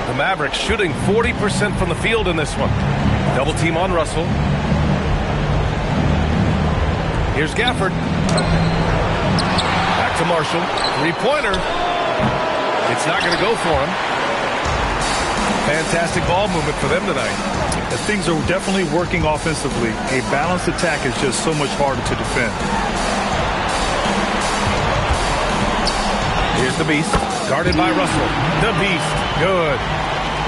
The Mavericks shooting 40% from the field in this one. Double team on Russell. Here's Gafford. Back to Marshall. Three-pointer. It's not going to go for him. Fantastic ball movement for them tonight. Things are definitely working offensively. A balanced attack is just so much harder to defend. Here's the Beast, guarded by Russell. The Beast, good.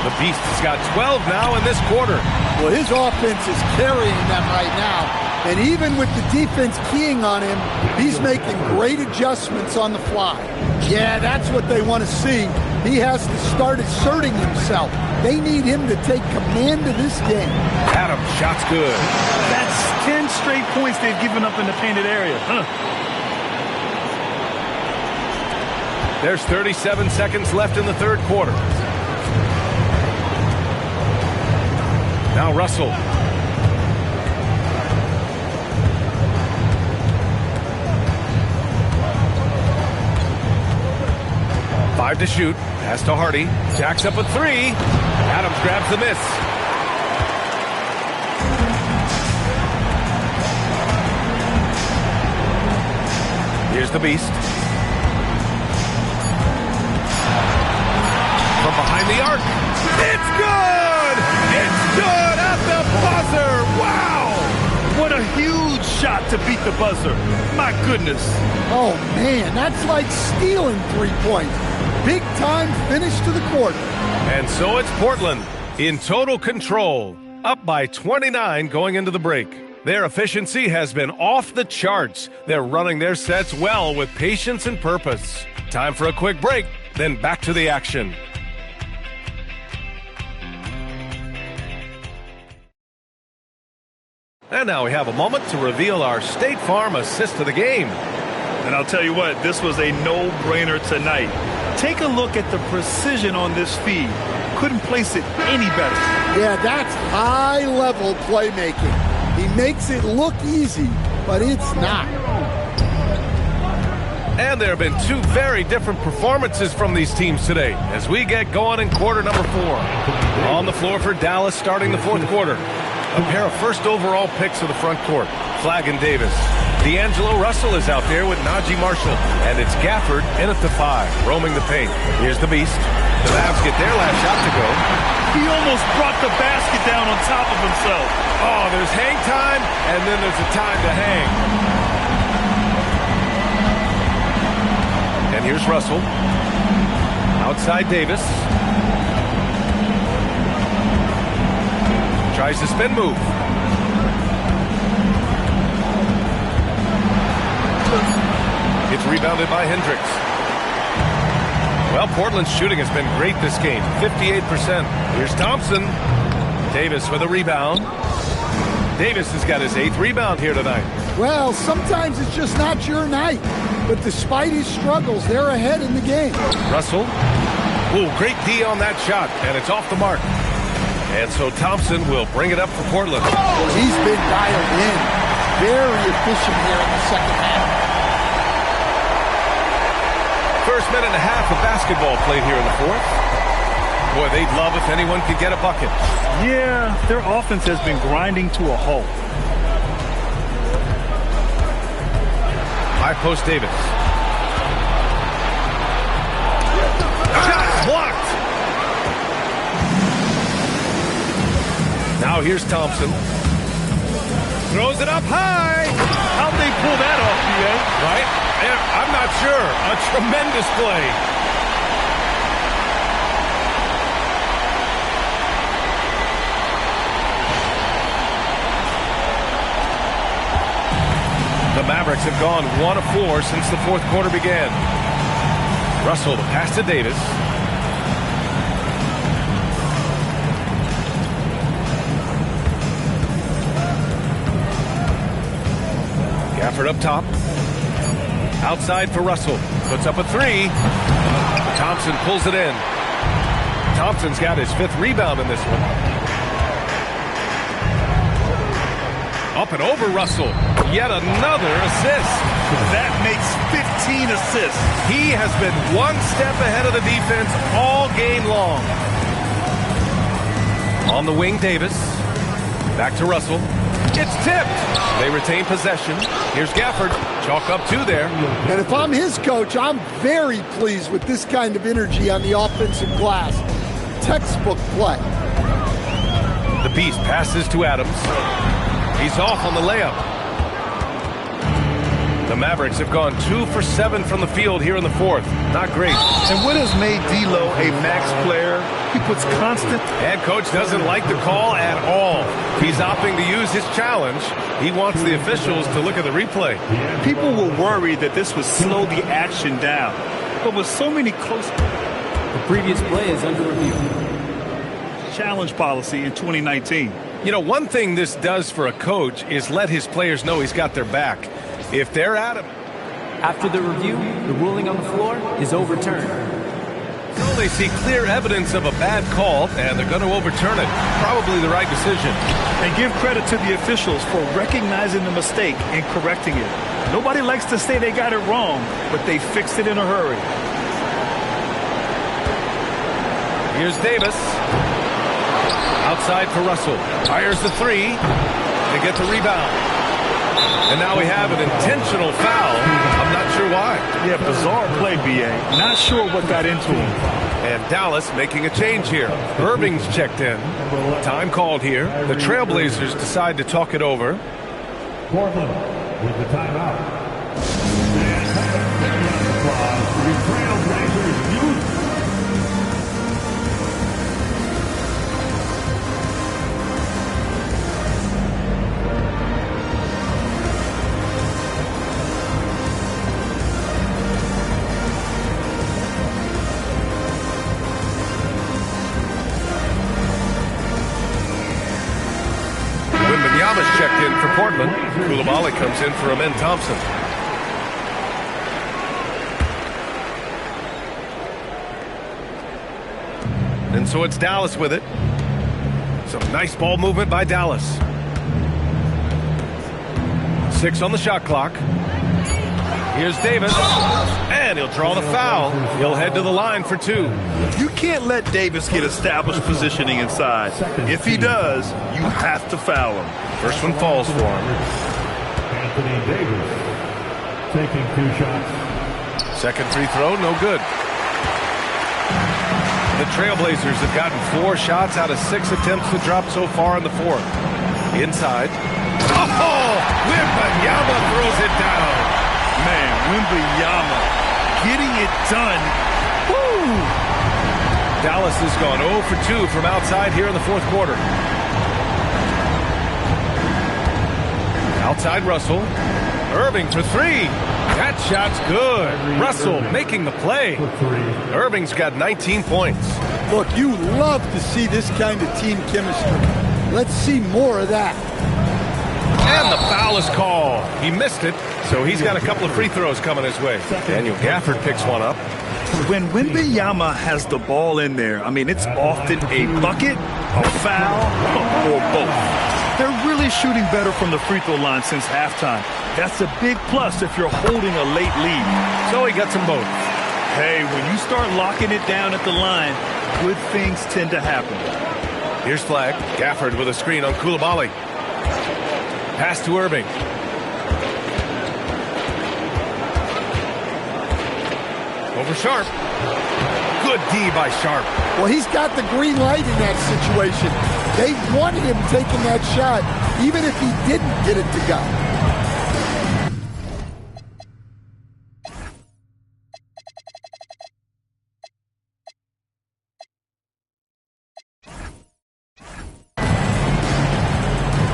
The Beast has got 12 now in this quarter. Well, his offense is carrying them right now. And even with the defense keying on him, he's making great adjustments on the fly. Yeah, that's what they want to see. He has to start asserting himself. They need him to take command of this game. Adams, shot's good. That's 10 straight points they've given up in the painted area. There's 37 seconds left in the third quarter. Now Russell. Five to shoot. Pass to Hardy. Jacks up a three. Adams grabs the miss. Here's the Beast. From behind the arc. It's good! It's good at the buzzer! Wow! What a huge shot to beat the buzzer. My goodness. Oh, man, that's like stealing 3 points. Big time finish to the quarter. And so it's Portland in total control, up by 29 going into the break. Their efficiency has been off the charts. They're running their sets well with patience and purpose. Time for a quick break, then back to the action. And now we have a moment to reveal our State Farm assist of the game. And I'll tell you what, this was a no-brainer tonight. Take a look at the precision on this feed. Couldn't place it any better. Yeah, that's high-level playmaking. He makes it look easy, but it's not. And there have been two very different performances from these teams today as we get going in quarter number 4. On the floor for Dallas starting the fourth quarter. A pair of first overall picks of the front court, Flag and Davis. D'Angelo Russell is out there with Najee Marshall, and it's Gafford in at the 5, roaming the paint. Here's the Beast. The Mavs get their last shot to go. He almost brought the basket down on top of himself. Oh, there's hang time, and then there's a time to hang. And here's Russell. Outside Davis. Tries the spin move. It's rebounded by Hendricks. Well, Portland's shooting has been great this game, 58%. Here's Thompson. Davis with a rebound. Davis has got his 8th rebound here tonight. Well, sometimes it's just not your night. But despite his struggles, they're ahead in the game. Russell. Ooh, great D on that shot, and it's off the mark. And so Thompson will bring it up for Portland. Well, he's been dialed in. Very efficient here in the second half. First minute and a half of basketball played here in the fourth. Boy, they'd love if anyone could get a bucket. Yeah, their offense has been grinding to a halt. High post Davis. Shot blocked. Now here's Thompson. Throws it up high. How'd they pull that off, D.A.? Right? I'm not sure. A tremendous play. Mavericks have gone 1 of 4 since the fourth quarter began. Russell, the pass to Davis. Gafford up top. Outside for Russell. Puts up a three. Thompson pulls it in. Thompson's got his 5th rebound in this one. Up and over Russell. Yet another assist. That makes 15 assists. He has been one step ahead of the defense all game long. On the wing, Davis. Back to Russell. It's tipped. They retain possession. Here's Gafford. Chalk up 2 there. And if I'm his coach, I'm very pleased with this kind of energy on the offensive glass. Textbook play. The Beast passes to Adams. He's off on the layup. The Mavericks have gone 2 for 7 from the field here in the fourth. Not great. And what has made D'Lo a max player? He puts constant. Head coach doesn't like the call at all. He's opting to use his challenge. He wants the officials to look at the replay. People were worried that this would slow the action down. But with so many close... The previous play is under review. Challenge policy in 2019. You know, one thing this does for a coach is let his players know he's got their back. If they're at him. After the review, the ruling on the floor is overturned. So they see clear evidence of a bad call, and they're going to overturn it. Probably the right decision. And give credit to the officials for recognizing the mistake and correcting it. Nobody likes to say they got it wrong, but they fixed it in a hurry. Here's Davis. Outside for Russell. Fires the 3. They get the rebound. And now we have an intentional foul. I'm not sure why. Yeah, bizarre play, B.A. Not sure what got into him. And Dallas making a change here. Irving's checked in. Time called here. The Trailblazers decide to talk it over. Portland with the timeout. And applause to the Trailblazers youth. Thomas checked in for Portland. Koulibaly comes in for Amen Thompson. And so it's Dallas with it. Some nice ball movement by Dallas. 6 on the shot clock. Here's Davis, and he'll draw the foul. He'll head to the line for 2. You can't let Davis get established positioning inside. If he does, you have to foul him. First one falls for him. Anthony Davis taking 2 shots. Second free throw, no good. The Trailblazers have gotten 4 shots out of 6 attempts to drop so far in the fourth. Inside. Oh! Wembanyama throws it down. Man, Wembanyama getting it done. Woo! Dallas has gone 0 for 2 from outside here in the fourth quarter. Outside Russell. Irving for 3. That shot's good. Russell making the play. Irving's got 19 points. Look, you love to see this kind of team chemistry. Let's see more of that. And the foul is called. He missed it, so he's got a couple of free throws coming his way. Daniel Gafford picks one up. When Wembanyama has the ball in there, I mean, it's often a bucket, a foul, or both. They're really shooting better from the free throw line since halftime. That's a big plus if you're holding a late lead. So he gets them both. Hey, when you start locking it down at the line, good things tend to happen. Here's Flag. Gafford with a screen on Koulibaly. Pass to Irving. Over Sharp. Good D by Sharp. Well, he's got the green light in that situation. They want him taking that shot, even if he didn't get it to go.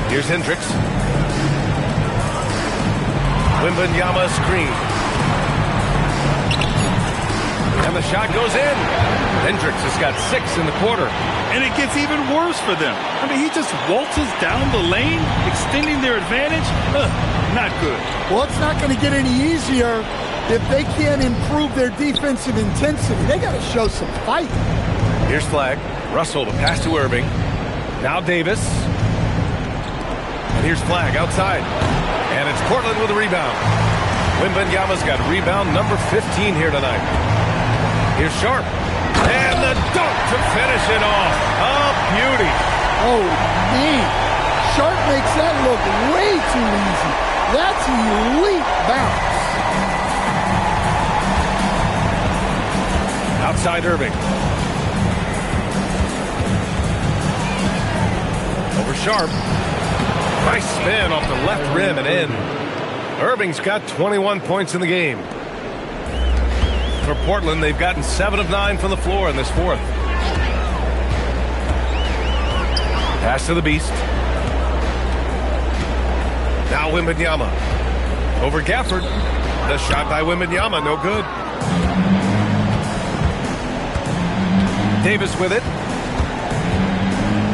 Here's Hendricks. Wembanyama screen. And the shot goes in. Hendricks has got 6 in the quarter. And it gets even worse for them. I mean, he just waltzes down the lane, extending their advantage. Not good. Well, it's not going to get any easier if they can't improve their defensive intensity. They got to show some fight. Here's Flag. Russell to pass to Irving. Now Davis. And here's Flag outside. And it's Portland with a rebound. Wembanyama's got rebound number 15 here tonight. Here's Sharp. And the dunk to finish it off. A beauty. Oh, man. Sharp makes that look way too easy. That's elite bounce. Outside Irving. Over Sharp. Nice spin off the left rim and in. Irving's got 21 points in the game. For Portland, they've gotten 7 of 9 from the floor in this fourth. Pass to the Beast. Now Wembanyama. Over Gafford. The shot by Wembanyama, no good. Davis with it.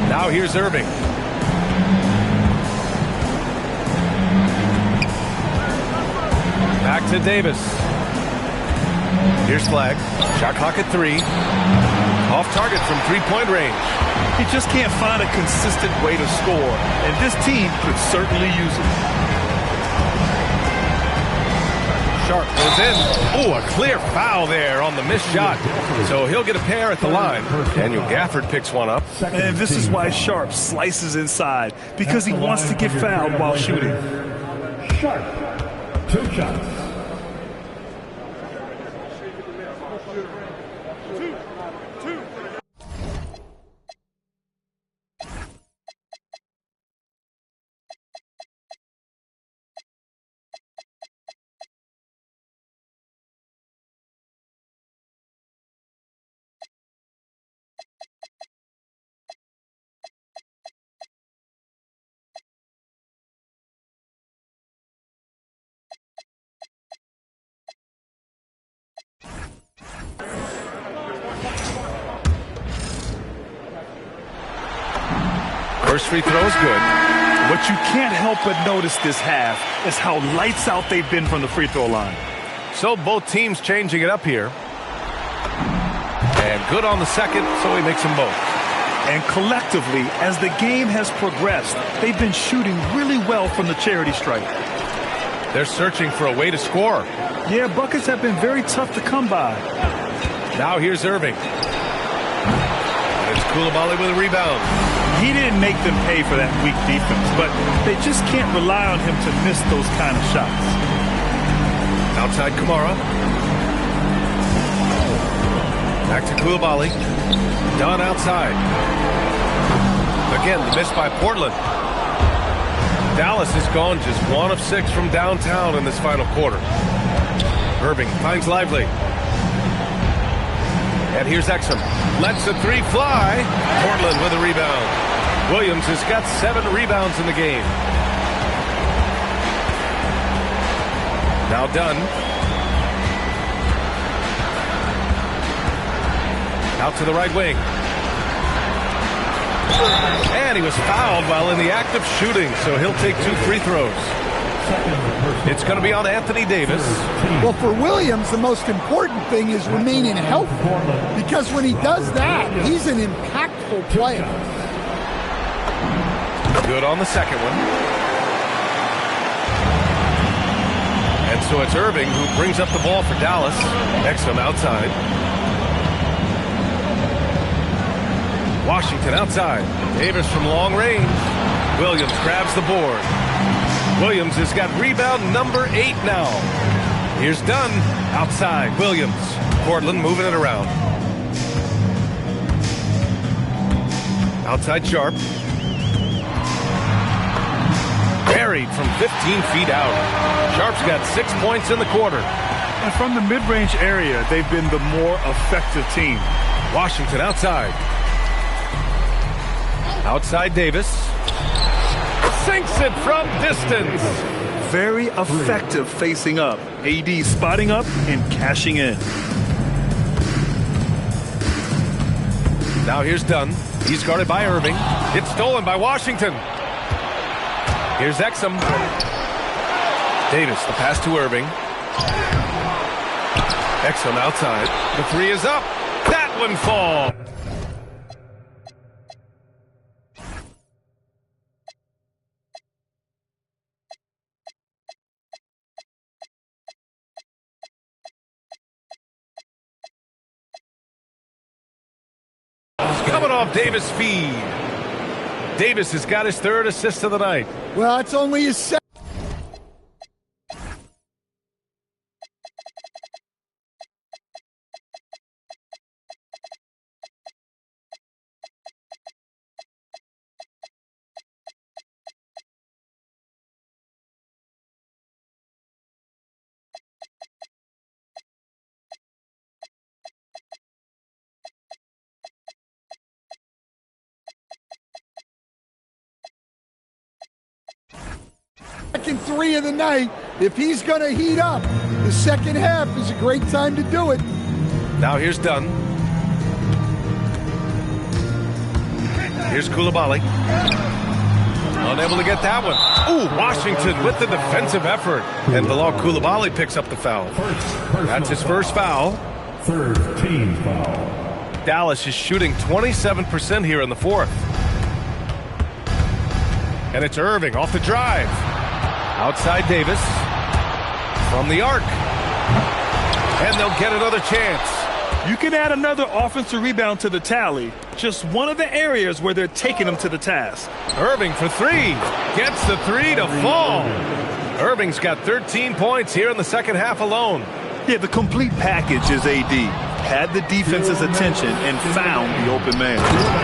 Now here's Irving. Back to Davis. Here's Flag. Shot clock at 3. Off target from three-point range. He just can't find a consistent way to score, and this team could certainly use it. Sharp goes in. Oh, a clear foul there on the missed shot. So he'll get a pair at the line. Daniel Gafford picks one up. And this is why Sharp slices inside, because he wants to get fouled while shooting. Sharp, 2 shots. First free throw is good. What you can't help but notice this half is how lights out they've been from the free throw line. So both teams changing it up here. And good on the second, so he makes them both. And collectively, as the game has progressed, they've been shooting really well from the charity stripe. They're searching for a way to score. Yeah, buckets have been very tough to come by. Now here's Irving. And it's Coulibaly with a rebound. He didn't make them pay for that weak defense, but they just can't rely on him to miss those kind of shots. Outside Kamara. Back to Coulibaly. Done outside. Again, the miss by Portland. Dallas has gone just 1 of 6 from downtown in this final quarter. Irving finds Lively. And here's Exum. Lets the 3 fly. Portland with a rebound. Williams has got 7 rebounds in the game. Now Dunn. Out to the right wing. And he was fouled while in the act of shooting, so he'll take 2 free throws. It's going to be on Anthony Davis. Well, for Williams, the most important thing is remaining healthy, because when he does that, he's an impactful player. Good on the second one. And so it's Irving who brings up the ball for Dallas. Exum outside. Washington outside. Davis from long range. Williams grabs the board. Williams has got rebound number 8 now. Here's Dunn outside. Williams. Portland moving it around. Outside Sharp. Buried from 15 feet out. Sharp's got 6 points in the quarter. And from the mid-range area, they've been the more effective team. Washington outside. Outside Davis. Sinks it from distance. very effective facing up. AD spotting up and cashing in. Now here's Dunn. He's guarded by Irving. It's stolen by Washington. Here's Exum. Davis, the pass to Irving. Exum outside. The three is up. That one falls. Coming off Davis' feed. Davis has got his third assist of the night. Well, it's only his second. Second three of the night. If he's going to heat up, the second half is a great time to do it. Now here's Dunn. Here's Coulibaly. Unable to get that one. Ooh, Washington with the defensive effort. And Bilal Coulibaly picks up the foul. That's his first foul. Third team foul. Dallas is shooting 27% here in the fourth. And it's Irving off the drive. Outside Davis. From the arc. And they'll get another chance. You can add another offensive rebound to the tally. Just one of the areas where they're taking them to the task. Irving for three. Gets the three to fall. Irving's got 13 points here in the second half alone. Yeah, the complete package is AD. Had the defense's attention and found the open man.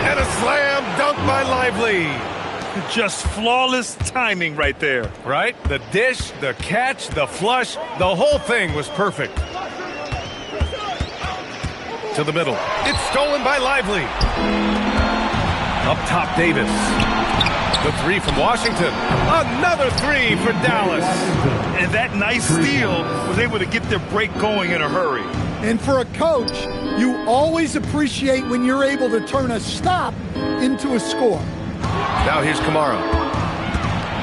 And a slam dunk by Lively. Just flawless timing right there. Right? The dish, the catch, the flush, the whole thing was perfect. To the middle. It's stolen by Lively. Up top, Davis. The three from Washington. Another three for Dallas. And that nice steal was able to get their break going in a hurry. And for a coach, you always appreciate when you're able to turn a stop into a score. Now here's Kamara.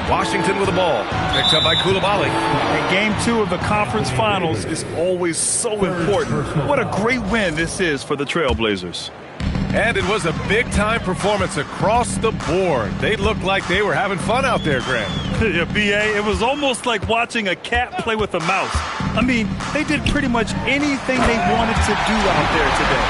Washington with the ball. Picked up by Coulibaly. And game 2 of the conference finals is always so important. What a great win this is for the Trailblazers. And it was a big-time performance across the board. They looked like they were having fun out there, Grant. Yeah, B.A., it was almost like watching a cat play with a mouse. I mean, they did pretty much anything they wanted to do out there today.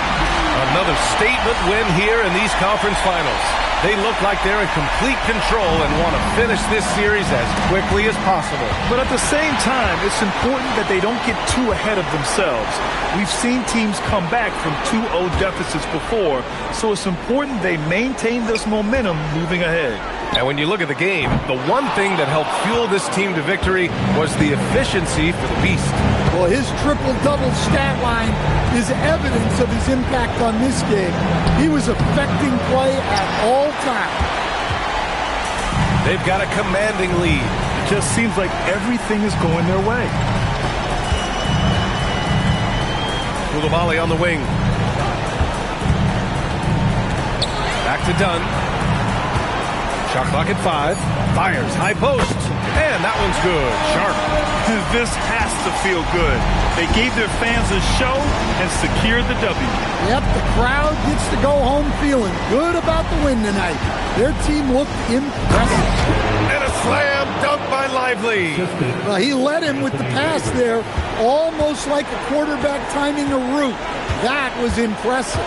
Another statement win here in these conference finals. They look like they're in complete control and want to finish this series as quickly as possible. But at the same time, it's important that they don't get too ahead of themselves. We've seen teams come back from 2-0 deficits before, so it's important they maintain this momentum moving ahead. And when you look at the game, the one thing that helped fuel this team to victory was the efficiency for the Beast. Well, his triple-double stat line is evidence of his impact on this game. He was affecting play at all times. They've got a commanding lead. It just seems like everything is going their way. Coulibaly on the wing. Back to Dunn. Shot clock at 5. Fires high post. And that one's good. Sharp. This has to feel good. They gave their fans a show and secured the W. Yep, the crowd gets to go home feeling good about the win tonight. Their team looked impressive. And a slam dunk by Lively. Well, he led him with the pass there, almost like a quarterback timing a route. That was impressive.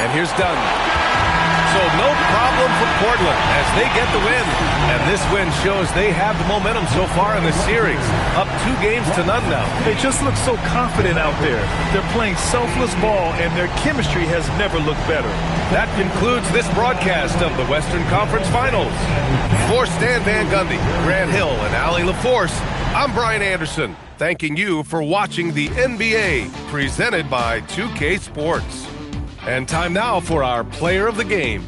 And here's Dunn. So no problem for Portland as they get the win. And this win shows they have the momentum so far in the series. Up 2-0 now. They just look so confident out there. They're playing selfless ball, and their chemistry has never looked better. That concludes this broadcast of the Western Conference Finals. For Stan Van Gundy, Grant Hill, and Allie LaForce, I'm Brian Anderson, thanking you for watching the NBA, presented by 2K Sports. And time now for our player of the game.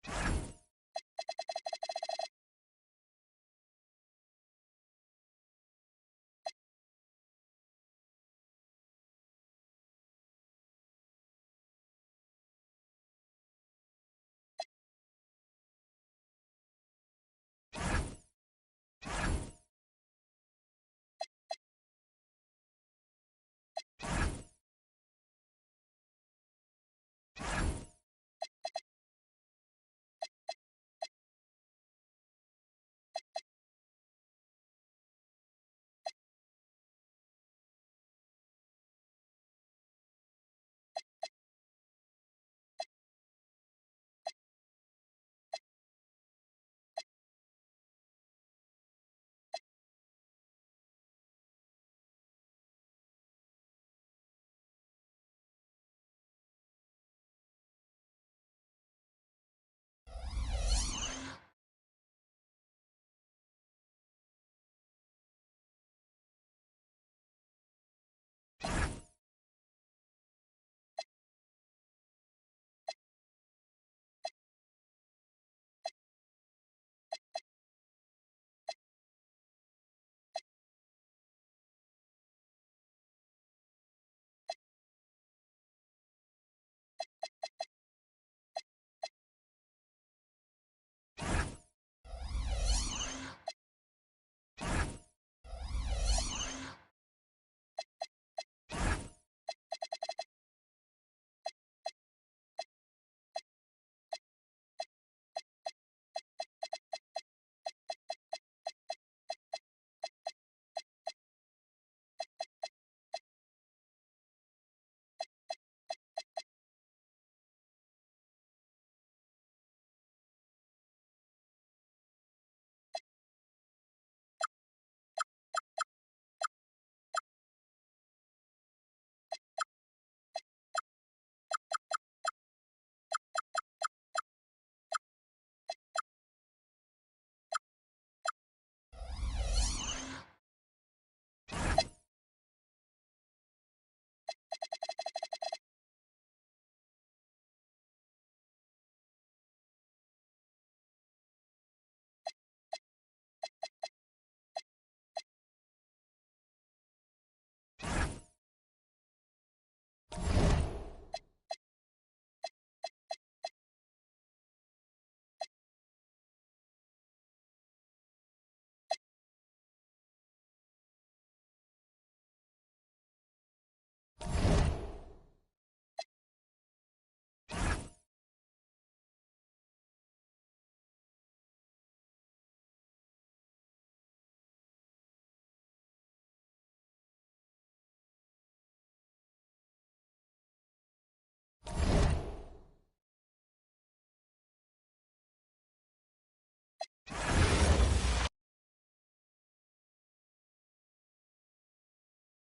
2.